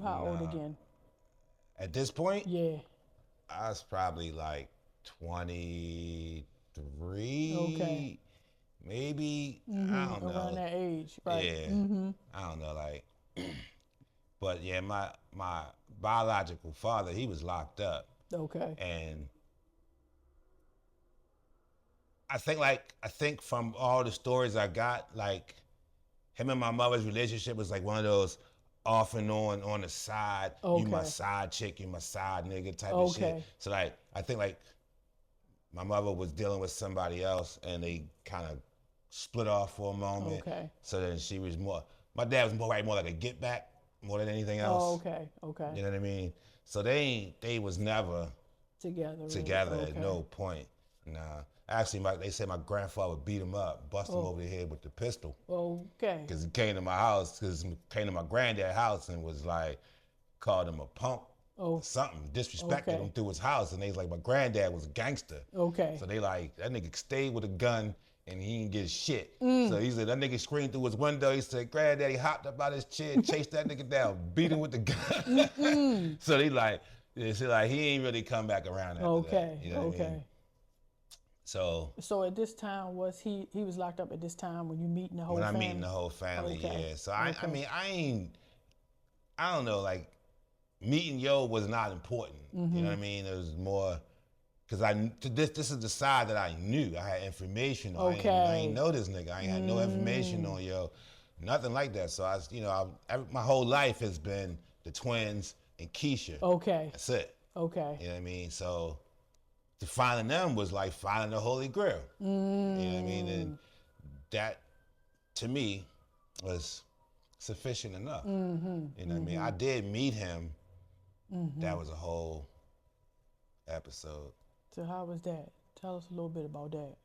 how old again? At this point? Yeah. I was probably like 23. Okay. Maybe. I don't know. Around that age, right? Yeah. I don't know, like. But yeah, my biological father, he was locked up. Okay. And I think from all the stories I got, like, him and my mother's relationship was like one of those off and on the side. You my Okay. side chick, you my side nigga type of shit. Okay. So like I think like my mother was dealing with somebody else and they kind of split off for a moment. Okay. So then she was more. My dad was more like a get back more than anything else. Oh, okay. Okay. You know what I mean? So they was never Together. Really. together Okay. at no point. Nah. Actually, they said my grandfather beat him up, bust him over the head with the pistol. Okay. Because he came to my house, came to my granddad's house and was like, called him a punk or something, disrespected him through his house. And they was like, my granddad was a gangster. Okay. So they like, that nigga stayed with a gun and he didn't get shit. So he said, that nigga screamed through his window. He said, granddaddy hopped up out his chair, chased that nigga down, beat him with the gun. So they like, he ain't really come back around after that. You know what I mean? So at this time, he was locked up at this time when you meeting the whole when family? I'm meeting the whole family, yeah. So I mean, I don't know, like meeting Yo was not important. You know what I mean? It was more, cause this is the side that I knew. I had information on. I ain't know this nigga. I ain't had no information on Yo, nothing like that. So my whole life has been the twins and Keisha. Okay. That's it. Okay. You know what I mean? So to finding them was like finding the Holy Grail. You know what I mean? And that, to me, was sufficient enough. You know what I mean? I did meet him. That was a whole episode. So how was that? Tell us a little bit about that.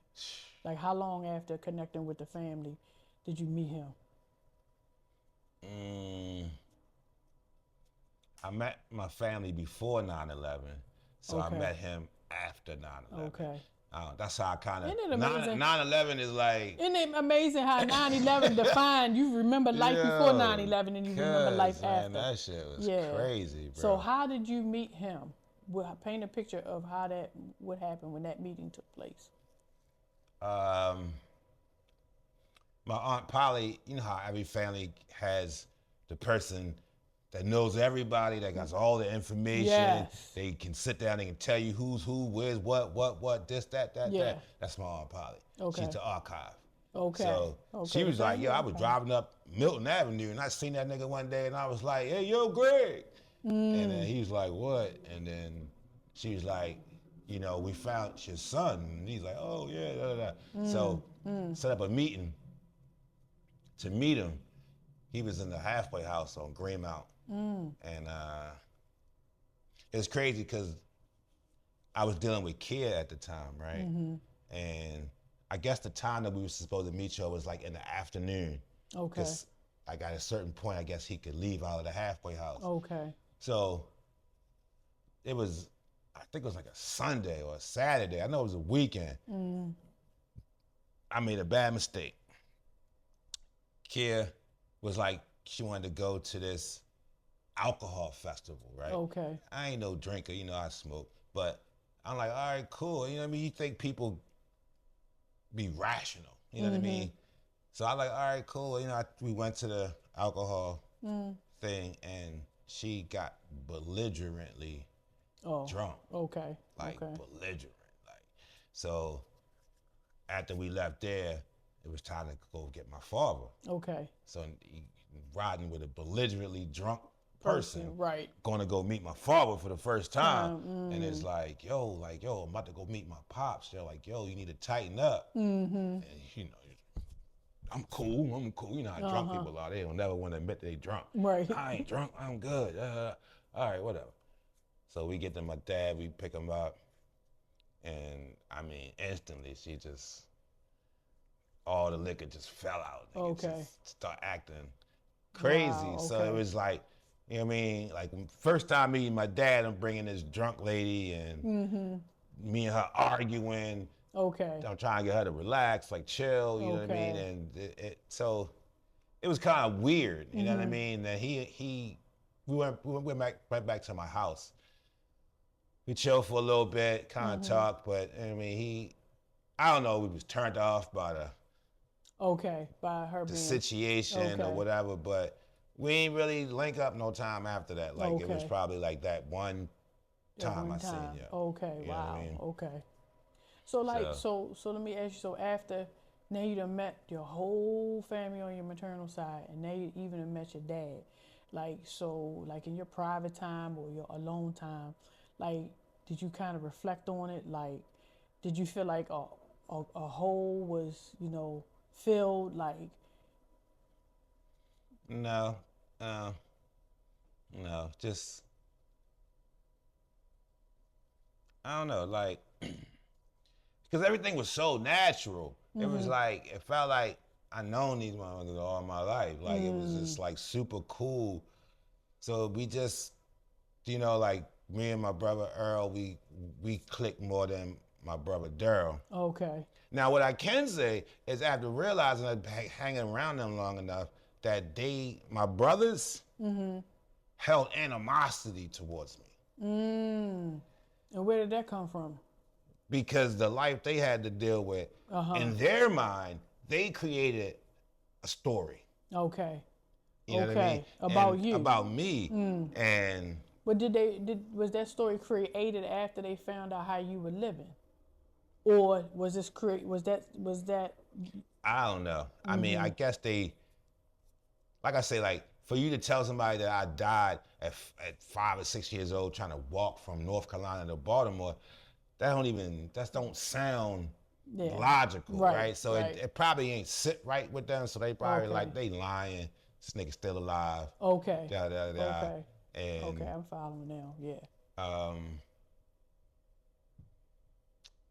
Like how long after connecting with the family did you meet him? I met my family before 9/11, so I met him after 9/11. Okay. That's how I kind of. Isn't it amazing? 9/11 is like. Isn't it amazing how 9/11 defined? You remember life before 9/11 and you remember life after. That shit was crazy, bro. So how did you meet him? Paint a picture of what happened when that meeting took place. My Aunt Polly, you know how every family has the person that knows everybody, that got all the information. Yes. They can sit down, they can tell you who's who, where's what, this, that. That's my Aunt Polly. Okay. She's the archive. Okay. So she was like, yo, I was driving up Milton Avenue and I seen that nigga one day and I was like, hey, yo, Greg. And then he was like, what? And then she was like, you know, we found your son. And he's like, oh, yeah, da, da, da. So set up a meeting to meet him. He was in the halfway house on Greenmount. And it was crazy because I was dealing with Kia at the time, right? And I guess the time that we were supposed to meet you was like in the afternoon. Okay. Like at a certain point, I guess he could leave out of the halfway house. Okay. So it was, I think it was like a Sunday or a Saturday. I know it was a weekend. I made a bad mistake. Kia was like, she wanted to go to this alcohol festival, right? Okay. I ain't no drinker, you know, I smoke. But I'm like, all right, cool. You know what I mean? You think people be rational, you know what I mean? So I'm like, all right, cool. You know, we went to the alcohol thing and she got belligerently drunk. Okay. Like belligerent. Like, so after we left there, it was time to go get my father. Okay. So riding with a belligerently drunk person, right? Going to go meet my father for the first time, and it's like, yo, I'm about to go meet my pops. They're like, yo, you need to tighten up. And you know, I'm cool. You know how drunk people are. They don't never want to admit they drunk. Right. I ain't drunk. I'm good. All right, whatever. So we get to my dad. We pick him up, and I mean, instantly she just. All the liquor just fell out. Okay. Just start acting crazy. Wow, So it was like, you know what I mean? Like first time meeting my dad, I'm bringing this drunk lady and me and her arguing. Okay. I'm trying to get her to relax, like chill, you know what I mean? And so it was kind of weird, you know what I mean? That we went right back to my house. We chilled for a little bit, kind of talked, but I mean, I don't know, we was turned off by by her being situation or whatever, but we ain't really link up no time after that. Like it was probably like that one time I seen you. Okay, You know wow. what I mean? Okay. So so let me ask you, so after Now you done met your whole family on your maternal side, and now you even done met your dad. Like, so, like in your private time or your alone time, like, did you kind of reflect on it? Like, did you feel like a hole was, filled? Like, No, uh, no, just I don't know, like because everything was so natural. It was like it felt like I known these motherfuckers all my life. Like it was just like super cool. So we just, like me and my brother Earl, we clicked more than my brother Daryl. okay. Now, what I can say is after realizing that hanging around them long enough, that my brothers, held animosity towards me. And where did that come from? Because the life they had to deal with, in their mind, they created a story. Okay. You know what I mean? About you. About me. And But was that story created after they found out how you were living? Or was that I don't know. I mean, I guess like I say, like for you to tell somebody that I died at 5 or 6 years old trying to walk from North Carolina to Baltimore, that don't sound logical, right? So right. it probably ain't sit right with them. So they probably Okay. like, they lying. This nigga's still alive. Okay. Da, da, da. Okay. And Okay, I'm following now. Yeah.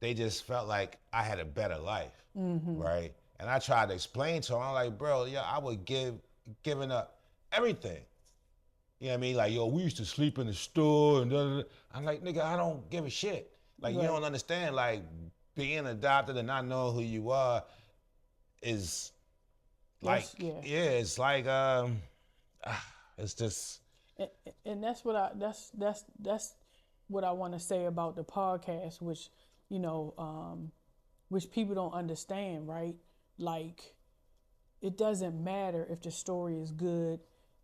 They just felt like I had a better life, right? And I tried to explain to them, I'm like, bro, I would giving up everything. You know what I mean? Like, yo, we used to sleep in the store and da, da, da. I'm like, nigga, I don't give a shit. Like, you don't understand, like, being adopted and not knowing who you are is like, it's like, it's just. And that's what that's what I want to say about the podcast, which, which people don't understand, right? Like, it doesn't matter if the story is good,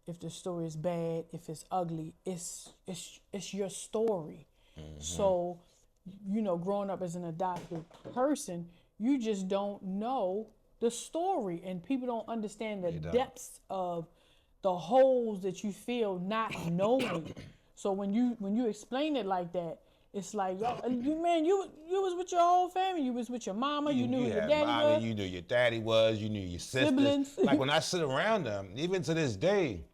if the story is bad, if it's ugly. It's your story. So, growing up as an adopted person, you just don't know the story, and people don't understand the depths of the holes that you feel not knowing. So when you explain it like that, it's like, you was with your whole family. You was with your mama. You knew who your daddy was. You knew your daddy was. You knew your sisters. Siblings. Like when I sit around them, even to this day,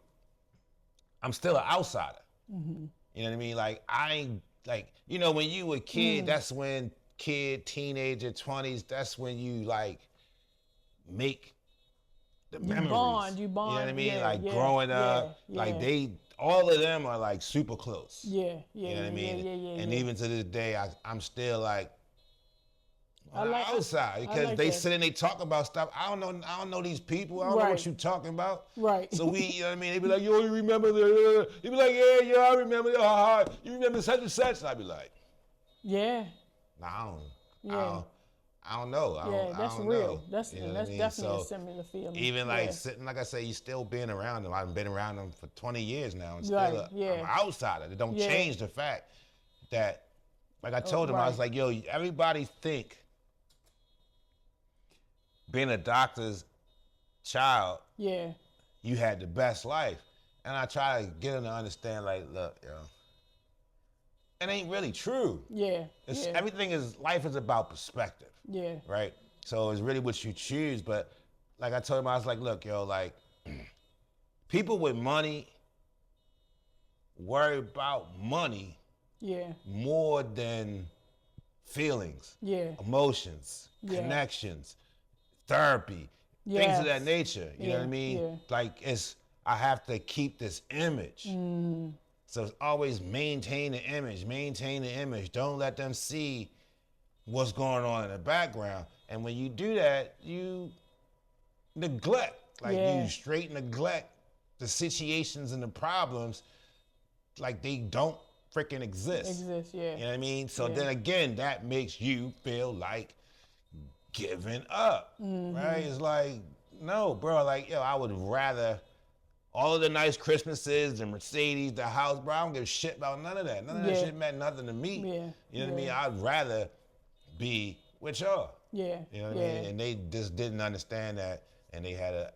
I'm still an outsider. You know what I mean? Like I ain't like, when you a kid, that's when teenager, 20s, that's when you like make the memories. You bond. You know what I mean? Yeah, like growing up, like all of them are like super close. Yeah. You know what I mean? Yeah. And even to this day, I'm still like, outside because like they that. sit and they talk about stuff. I don't know these people. I don't know what you talking about. Right. So you know what I mean? They be like, yo, you remember the? You be like, yeah, I remember. You remember such and such? And I be like, yeah. nah, I don't know. That's I don't real. know. That's You know what I mean? definitely So, a similar feeling. even like sitting, like I say, you still being around them. I've been around them for 20 years now, and Right, still yeah. I'm an outsider. It don't change the fact that, like I told them, I was like, yo, everybody think being a doctor's child, you had the best life. And I try to get them to understand, like, look, it ain't really true. Everything life is about perspective. Right? So it's really what you choose. But like I told him, I was like, look, like, people with money worry about money more than feelings, emotions, connections, therapy, things of that nature. You know what I mean? Like, I have to keep this image. So it's always maintain the image. Don't let them see what's going on in the background. And when you do that, you neglect. You straight neglect the situations and the problems like they don't freaking exist. You know what I mean? So then again, that makes you feel like giving up, right? It's like, no, bro, like, I would rather all of the nice Christmases, the Mercedes, the house, bro, I don't give a shit about none of that. None of that shit meant nothing to me. You know what I mean? I'd rather be with y'all. Yeah. You know what Yeah. I mean? And they just didn't understand that, and they had a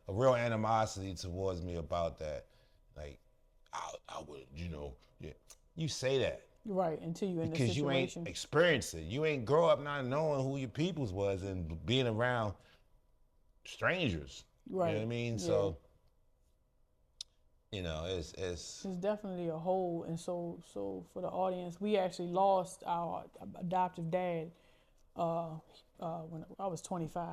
real animosity towards me about that. Like, I would, yeah. You say that Right. Until you're in the because you ain't situation. experienced it. You ain't grow up not knowing who your peoples was and being around strangers. Right. You know what I mean? Yeah. So, it's It's definitely a hole, and so for the audience, we actually lost our adoptive dad when I was 25.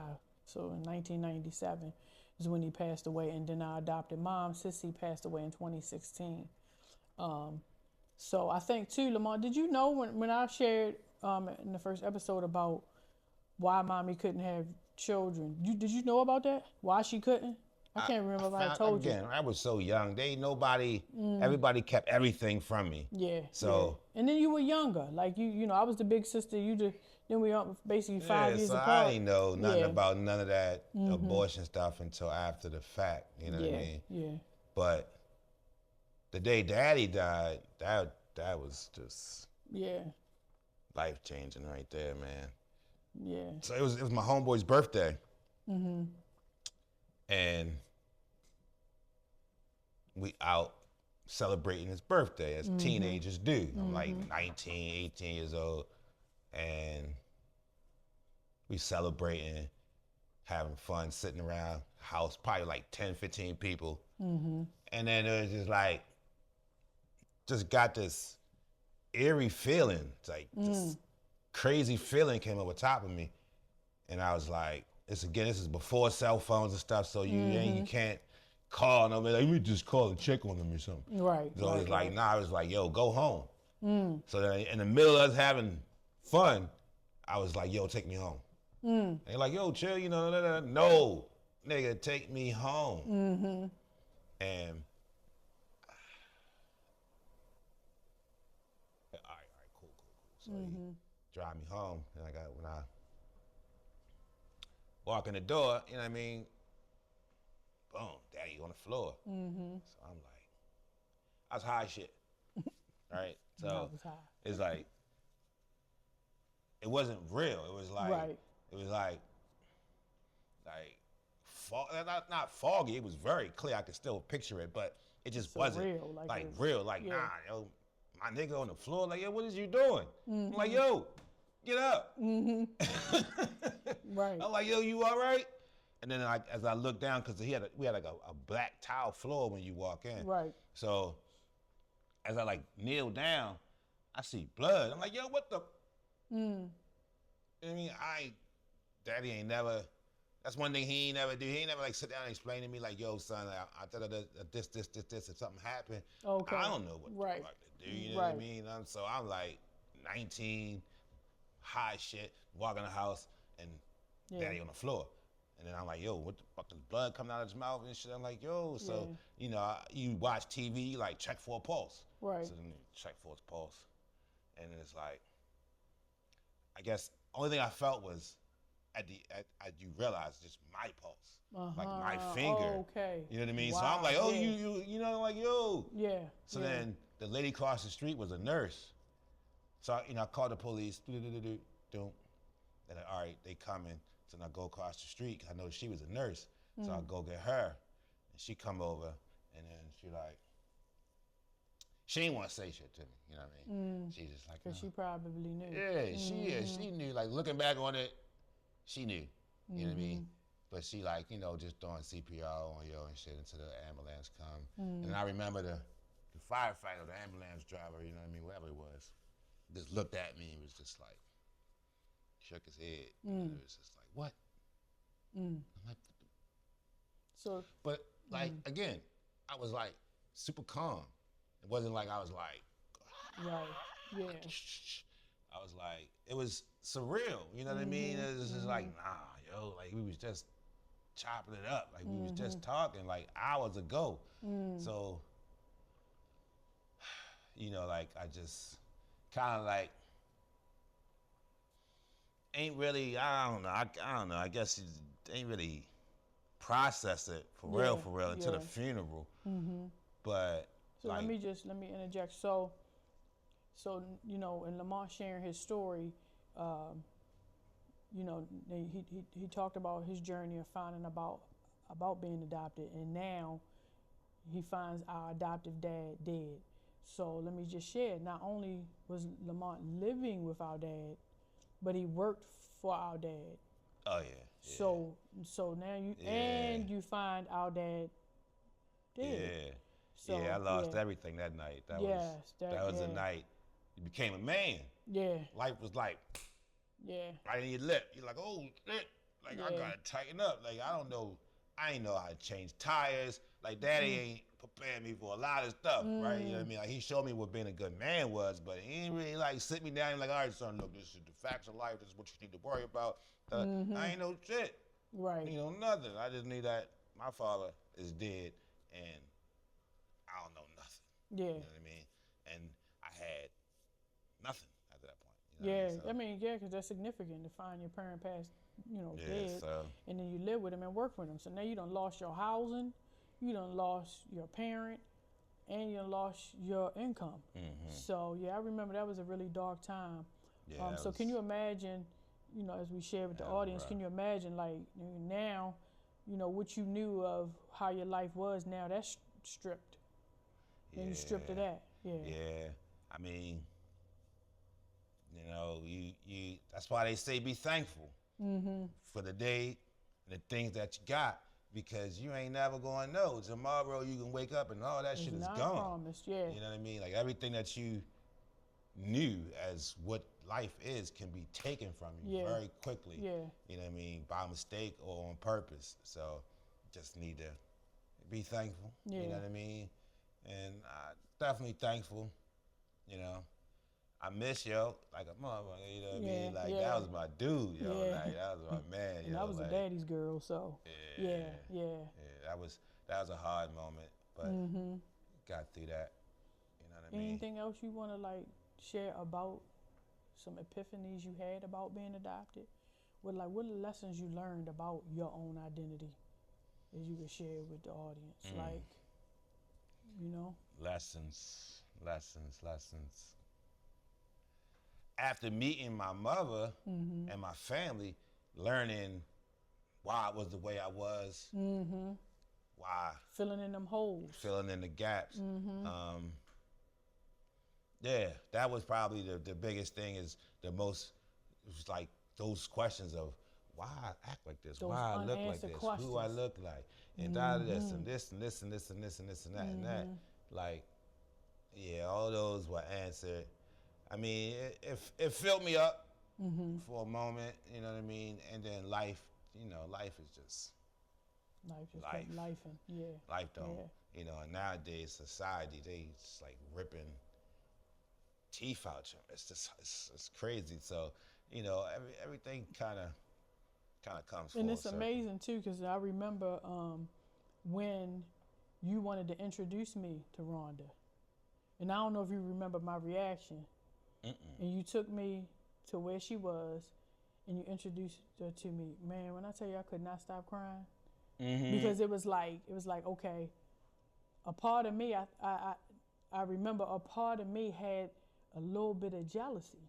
So in 1997 is when he passed away, and then our adopted mom, Sissy, passed away in 2016. So I think too, Lamont, did you know when I shared in the first episode about why mommy couldn't have children? Did you know about that? Why she couldn't? I can't remember if I told you. Again, I was so young. Everybody kept everything from me. Yeah. So yeah. And then you were younger. Like I was the big sister. Then we are basically 5 years so apart. I ain't know nothing Yeah. about none of that abortion stuff until after the fact. You know what I mean? Yeah. But the day Daddy died, that was just life changing right there, man. Yeah. So it was my homeboy's birthday, and we out celebrating his birthday as teenagers do. I'm like 19, 18 years old, and we celebrating, having fun, sitting around house, probably like 10, 15 people. And then it was just like, just got this eerie feeling. It's like this crazy feeling came over top of me. And I was like, this is before cell phones and stuff, so you can't call nobody. Like, let me just call and check on them or something. Right. So right, it's like, right. nah, I was like, yo, go home. So then in the middle of us having fun, I was like, yo, take me home. And they're like, yo, chill, no, nigga, take me home. And all right, cool. So he drive me home, and when I walk in the door, you know what I mean? Boom, Daddy on the floor. So I'm like, I was high as shit, right? So it's like, it wasn't real. It was like, not foggy. It was very clear. I could still picture it, but it just wasn't real, real. Like, nah, yo, my nigga on the floor. Like, yo, what is you doing? I'm like, yo, get up. Right. I'm like, yo, you all right? And then as I look down, because we had like a black tile floor when you walk in. Right. So as I like kneel down, I see blood. I'm like, yo, what the? You know what I mean? Daddy ain't never. That's one thing he ain't never do. He ain't never like sit down and explain to me like, yo, son, I thought this. If something happened, I don't know what the fuck to do. You know what I mean? So I'm like 19, high shit, walking the house, and Daddy on the floor. And then I'm like, yo, what the fuck is blood coming out of his mouth and shit? I'm like, yo, so, you watch TV, you like check for a pulse. Right. So then you check for his pulse. And then it's like, I guess, only thing I felt was, you realize just my pulse. Like my finger. Okay. You know what I mean? Wow. So I'm like, oh, like, yo. Yeah. So then the lady across the street was a nurse. So, I called the police. And all right, they coming. So then I go across the street, 'cause I know she was a nurse. So I go get her, and she come over, and then she didn't want to say shit to me, you know what I mean? She just like, Because she probably knew. yeah, she knew, like looking back on it, she knew, you know what I mean? But she like, just throwing CPR on yo and shit until the ambulance come. And I remember the firefighter, the ambulance driver, you know what I mean, whatever it was, just looked at me and was just like, shook his head. And it was just like, what? I'm like, but like, again, I was like super calm. It wasn't like I was like, right, yeah. I was like, it was surreal, you know what I mean? It was just like, nah, yo, like we was just chopping it up. Like we was just talking like hours ago. So, like I just kind of like, ain't really, I don't know, I guess ain't really process it for real until the funeral. But so like, let me interject. So in Lamont sharing his story, you know, he talked about his journey of finding about being adopted, and now he finds our adoptive dad dead. So let me just share. Not only was Lamont living with our dad, but he worked for our dad. Oh yeah. So now you find our dad dead. Yeah. So I lost everything that night. That was the night you became a man. Yeah. Life was like right in your lip. You're like, oh shit. Like I gotta tighten up. Like I ain't know how to change tires. Like daddy ain't prepared me for a lot of stuff, right? You know what I mean? Like he showed me what being a good man was, but he ain't really like sit me down and like, all right, son, look, this is the facts of life. This is what you need to worry about. I ain't know shit. Right. You know nothing. I just knew that my father is dead and I don't know nothing. Yeah. You know what I mean? And I had nothing at that point. You know I mean, because that's significant to find your parent passed, dead, so, and then you live with them and work with them. So now you done lost your housing, you done lost your parent, and you done lost your income. So I remember that was a really dark time. Yeah, so can you imagine, as we share with the audience, can you imagine like now, what you knew of how your life was now that's stripped. Then you stripped of that. Yeah. I mean, you that's why they say be thankful for the day and the things that you got, because you ain't never gonna know. Tomorrow you can wake up and all that shit is not gone. Promised, yeah. You know what I mean? Like everything that you knew as what life is can be taken from you very quickly. Yeah. You know what I mean? By mistake or on purpose. So just need to be thankful. Yeah. You know what I mean? And definitely thankful. I miss yo like a motherfucker, you know what I mean? Like that was my dude, yo. Like that was my man, and I was like, a daddy's girl, so yeah. That was a hard moment, but got through that. You know what I mean? Anything else you wanna like share about some epiphanies you had about being adopted? What are the lessons you learned about your own identity that you could share with the audience? Like, Lessons. After meeting my mother and my family, learning why I was the way I was, why filling in them holes, filling in the gaps. That was probably the biggest thing. Is the most, it was like those questions of why I act like this, those why I look like this, questions. who I look like, and this and this and this and this and this and this and that and that. Like, all those were answered. I mean, it filled me up for a moment, you know what I mean? And then life, life is just life. Life don't, and nowadays society, they just like ripping teeth out you. It's just, it's crazy. So, everything kind of comes full And it's circle. amazing too, because I remember when you wanted to introduce me to Rhonda. And I don't know if you remember my reaction. And you took me to where she was, and you introduced her to me. Man, when I tell you I could not stop crying, because it was like okay, a part of me, I remember a part of me had a little bit of jealousy,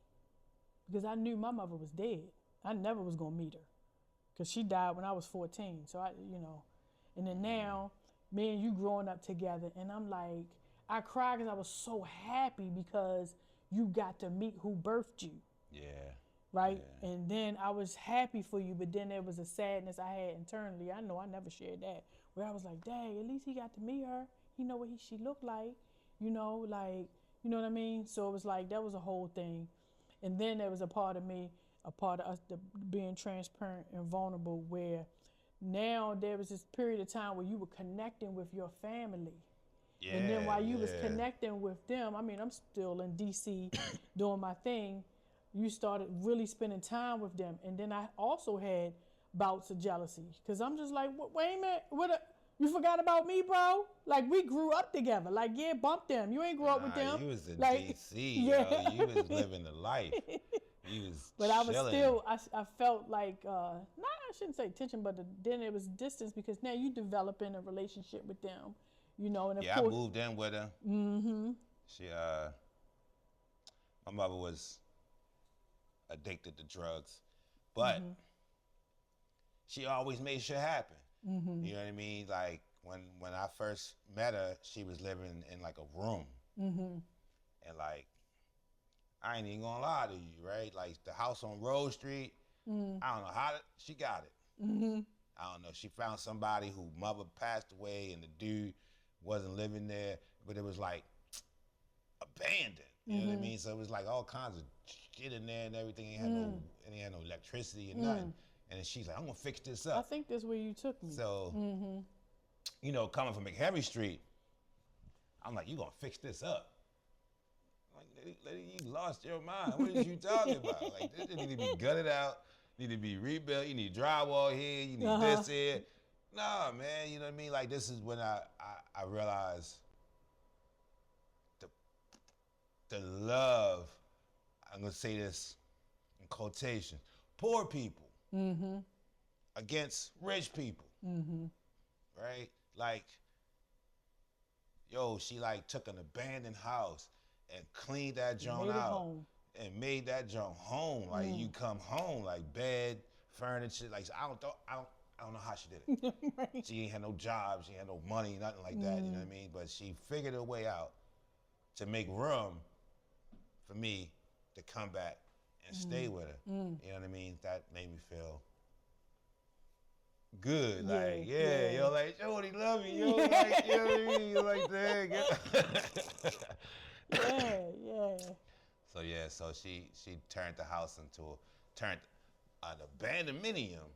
because I knew my mother was dead. I never was gonna meet her, because she died when I was 14. So and then now me and you growing up together, and I'm like, I cried because I was so happy because you got to meet who birthed you. Yeah. Right? Yeah. And then I was happy for you, but then there was a sadness I had internally. I know I never shared that. Where I was like, dang, at least he got to meet her. He know what she looked like. You know what I mean? So it was like, that was a whole thing. And then there was a part of me, a part of us being transparent and vulnerable, where now there was this period of time where you were connecting with your family. Yeah, and then while you was connecting with them, I mean, I'm still in D.C. doing my thing. You started really spending time with them. And then I also had bouts of jealousy, because I'm just like, wait a minute, you forgot about me, bro? Like, we grew up together. Like, bump them. You ain't grew up with them. You was in like, D.C., yo. You was living the life. You was But chilling. I was still, I felt like, I shouldn't say tension, but then it was distance, because now you developing a relationship with them. And of course, I moved in with her. She, my mother was addicted to drugs, But she always made shit happen. You know what I mean? Like when I first met her, she was living in like a room. And like, I ain't even gonna lie to you, right? Like the house on Rose Street, I don't know how she got it. I don't know. She found somebody who mother passed away and the dude wasn't living there, but it was like abandoned. You know what I mean? So it was like all kinds of shit in there and everything. It ain't had no electricity and nothing. And then she's like, I'm gonna fix this I up. think that's where you took me. So, you know, coming from McHenry Street, I'm like, you gonna fix this up? I'm like, lady, you lost your mind. What is you talking about? Like, this need to be gutted out, need to be rebuilt. You need drywall here, you need this here. Nah, man, you know what I mean? Like, this is when I realized the love, I'm gonna say this in quotation, poor people against rich people, right? Like, yo, she like took an abandoned house and cleaned that joint out and made that joint home. Like you come home, like bed, furniture. Like I don't know how she did it. Right. She ain't had no job, she ain't had no money, nothing like that. You know what I mean? But she figured a way out to make room for me to come back and stay with her. You know what I mean? That made me feel good. Like, yo, like, Jody, love you. Yo, like, you know what I mean? You like that. Yeah. So she turned the house turned an abandonmenium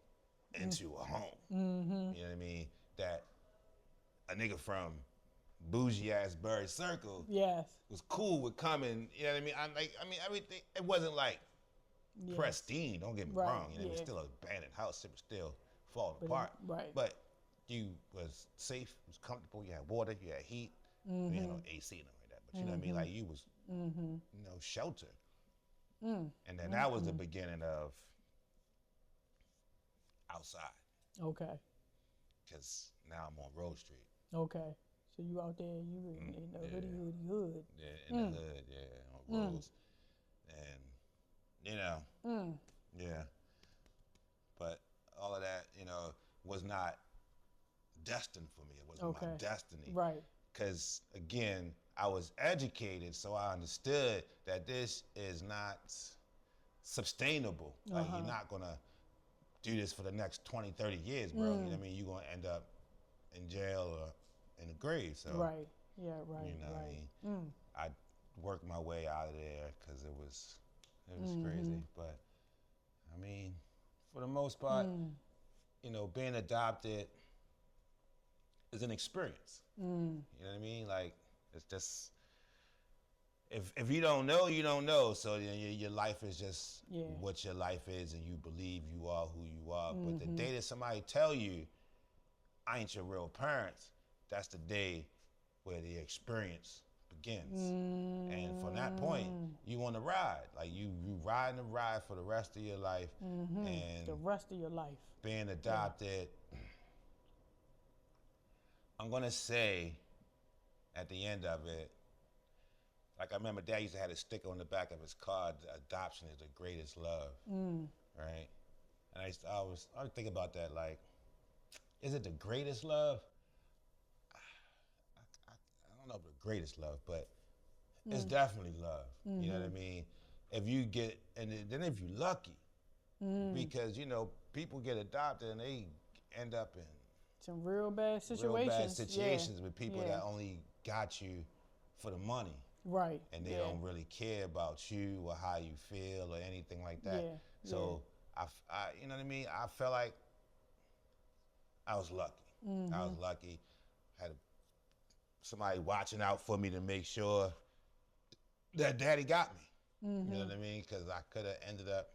into a home. You know what I mean? That a nigga from bougie ass Bury Circle was cool with coming. You know what I mean? I mean everything. It wasn't like pristine. Don't get me wrong. You know, it was still an abandoned house. It was still falling apart. But you was safe. It was comfortable. You had water. You had heat. You had no AC and like that. But you know what I mean? Like you was, you know, shelter. And then that was the beginning of outside. Okay. Because now I'm on Rose Street. Okay. So you out there, you in the hood. Yeah, in the hood, on Rose. And, you know, yeah. But all of that, you know, was not destined for me. It wasn't my destiny. Right. Because, again, I was educated, so I understood that this is not sustainable. Like, you're not going to do this for the next 20, 30 years, bro. You know what I mean? You're going to end up in jail or in the grave. So, right. Yeah, right. You know right. what I mean? I worked my way out of there because it was crazy. But, I mean, for the most part, you know, being adopted is an experience. You know what I mean? Like, it's just, if you don't know, you don't know. So your life is just what your life is, and you believe you are who you are. But the day that somebody tell you, I ain't your real parents, that's the day where the experience begins. And from that point, you on the ride. Like you riding the ride for the rest of your life. And the rest of your life. Being adopted, I'm gonna say at the end of it, like I remember Dad used to have a sticker on the back of his car, adoption is the greatest love, right? And I was thinking about that, like, is it the greatest love? I don't know if the greatest love, but it's definitely love. You know what I mean? If you get, and then if you're lucky, because, you know, people get adopted and they end up in some real bad situations. With people that only got you for the money. Right. And they don't really care about you or how you feel or anything like that. So I, you know what I mean? I felt like I was lucky. I was lucky. Had somebody watching out for me to make sure that Daddy got me. You know what I mean? Because I could have ended up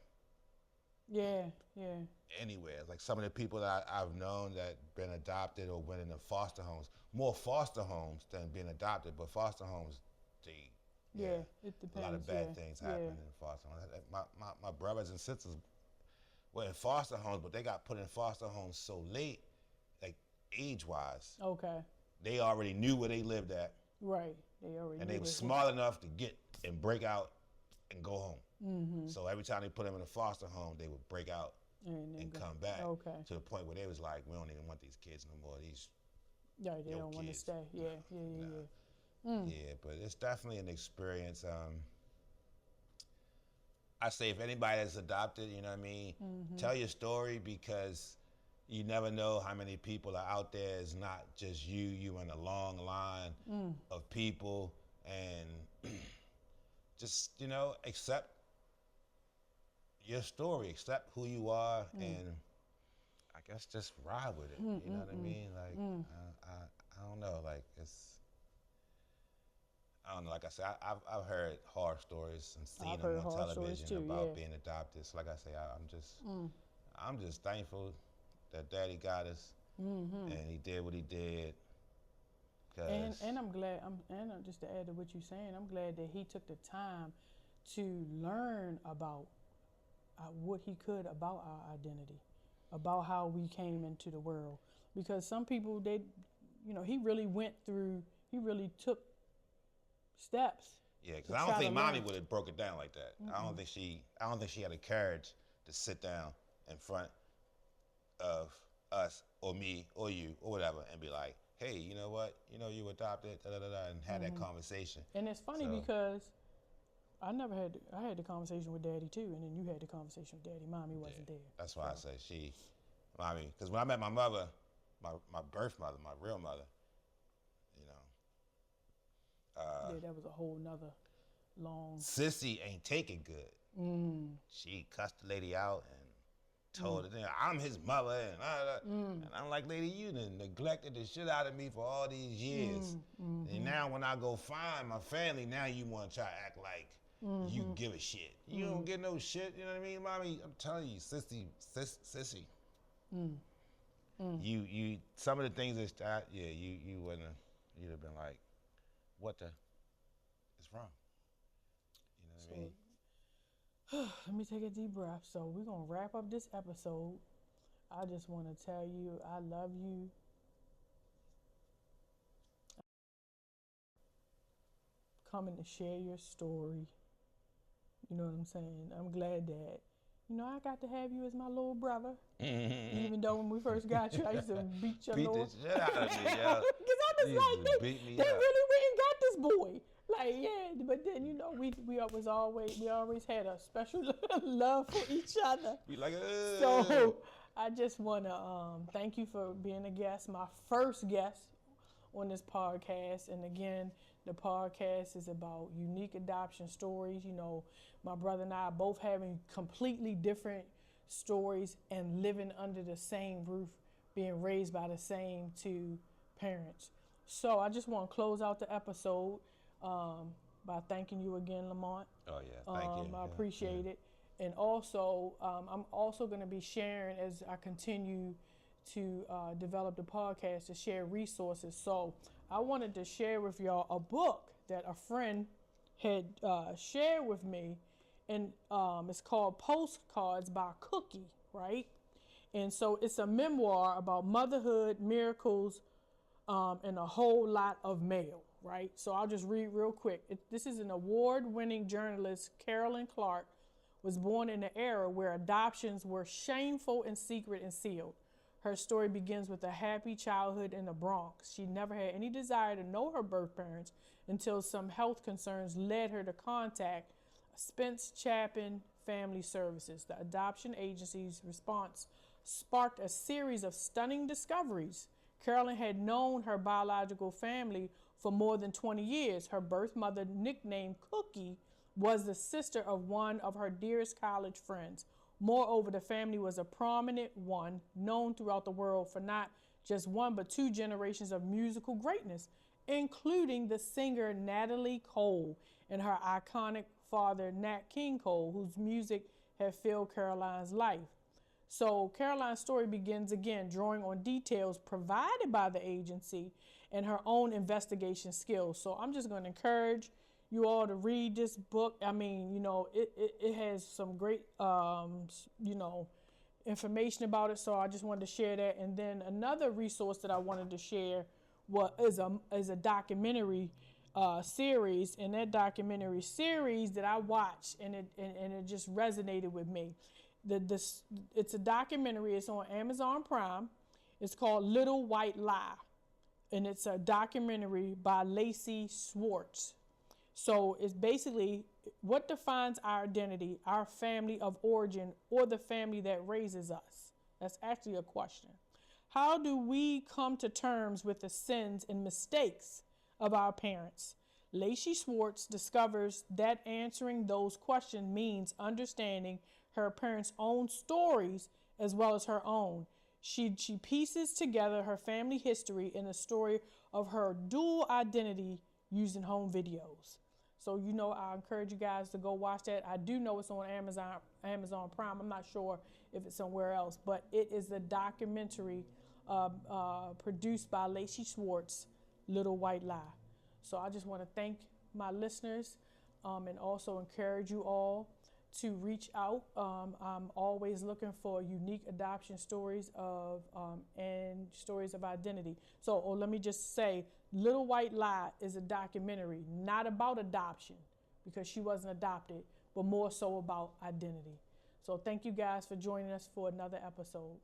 anywhere. Like some of the people that I've known that been adopted or went into foster homes, more foster homes than being adopted, but foster homes, it depends. A lot of bad things happen in foster homes. My brothers and sisters were in foster homes, but they got put in foster homes so late, like age-wise. Okay. They already knew where they lived at. Right. They already and knew. They were smart enough to get and break out and go home. So every time they put them in a foster home, they would break out and come back. Okay. To the point where they was like, we don't even want these kids no more. These They don't want to kids. stay. Yeah. Yeah, but it's definitely an experience. I say if anybody that's adopted, you know what I mean, tell your story, because you never know how many people are out there. It's not just you in a long line of people, and just, accept your story, accept who you are, and I guess just ride with it. You know what I mean? Like, I don't know, like I don't know. Like I said, I've heard horror stories and seen them on television about being adopted. So like I say, I'm just thankful that Daddy got us, and he did what he did. And I'm glad. Just to add to what you're saying, I'm glad that he took the time to learn about what he could about our identity, about how we came into the world. Because some people, he really took steps. Yeah, because I don't think Mommy would have broke it down like that. I don't think she had the courage to sit down in front of us or me or you or whatever and be like, hey, you know what? You adopted, and had that conversation. And it's funny because I had the conversation with Daddy too, and then you had the conversation with Daddy. Mommy wasn't there. That's why I say Mommy, because when I met my mother, my birth mother, my real mother, that was a whole nother long. Sissy ain't taking good. She cussed the lady out and told her, I'm his mother, and I'm like, lady, you done neglected the shit out of me for all these years. And now when I go find my family, now you want to try to act like you give a shit. You don't get no shit, you know what I mean, Mommy? I'm telling you, Sissy. You some of the things that you wouldn't have, you'd have been like, what the is wrong? You know what I mean? Let me take a deep breath. So we're going to wrap up this episode. I just want to tell you I love you. Coming to share your story. You know what I'm saying? I'm glad that, I got to have you as my little brother. Even though when we first got you, I used to beat your little... Beat the shit out of me, yo. Because I was like, they really went and got this boy. Like, yeah, but then, we always had a special love for each other. We like, So I just want to thank you for being a guest, my first guest on this podcast. And again, the podcast is about unique adoption stories. My brother and I are both having completely different stories and living under the same roof, being raised by the same two parents. So I just want to close out the episode by thanking you again, Lamont. Oh, yeah. Thank you. I appreciate it. And also, I'm also going to be sharing, as I continue to develop the podcast, to share resources. So I wanted to share with y'all a book that a friend had shared with me. And it's called Postcards by Cookie, right? And so it's a memoir about motherhood, miracles, and a whole lot of mail, right? So I'll just read real quick. This is an award-winning journalist, Carolyn Clark, was born in an era where adoptions were shameful and secret and sealed. Her story begins with a happy childhood in the Bronx. She never had any desire to know her birth parents until some health concerns led her to contact Spence Chapin Family Services. The adoption agency's response sparked a series of stunning discoveries. Carolyn had known her biological family for more than 20 years. Her birth mother, nicknamed Cookie, was the sister of one of her dearest college friends. Moreover, the family was a prominent one, known throughout the world for not just one but two generations of musical greatness, including the singer Natalie Cole and her iconic father, Nat King Cole, whose music had filled Caroline's life. So Caroline's story begins again, drawing on details provided by the agency and her own investigation skills. So I'm just going to encourage you all to read this book. I mean, it has some great, information about it. So I just wanted to share that. And then another resource that I wanted to share is a documentary series, and that documentary series that I watched, and it just resonated with me. It's a documentary. It's on Amazon Prime. It's called Little White Lie, and it's a documentary by Lacey Schwartz. So it's basically what defines our identity, our family of origin, or the family that raises us. That's actually a question. How do we come to terms with the sins and mistakes of our parents? Lacey Schwartz discovers that answering those questions means understanding her parents' own stories as well as her own. She pieces together her family history and the story of her dual identity using home videos. So, I encourage you guys to go watch that. I do know it's on Amazon Prime. I'm not sure if it's somewhere else, but it is a documentary produced by Lacey Schwartz, Little White Lie. So I just want to thank my listeners and also encourage you all to reach out. I'm always looking for unique adoption stories and stories of identity. So let me just say, Little White Lie is a documentary, not about adoption, because she wasn't adopted, but more so about identity. So thank you guys for joining us for another episode.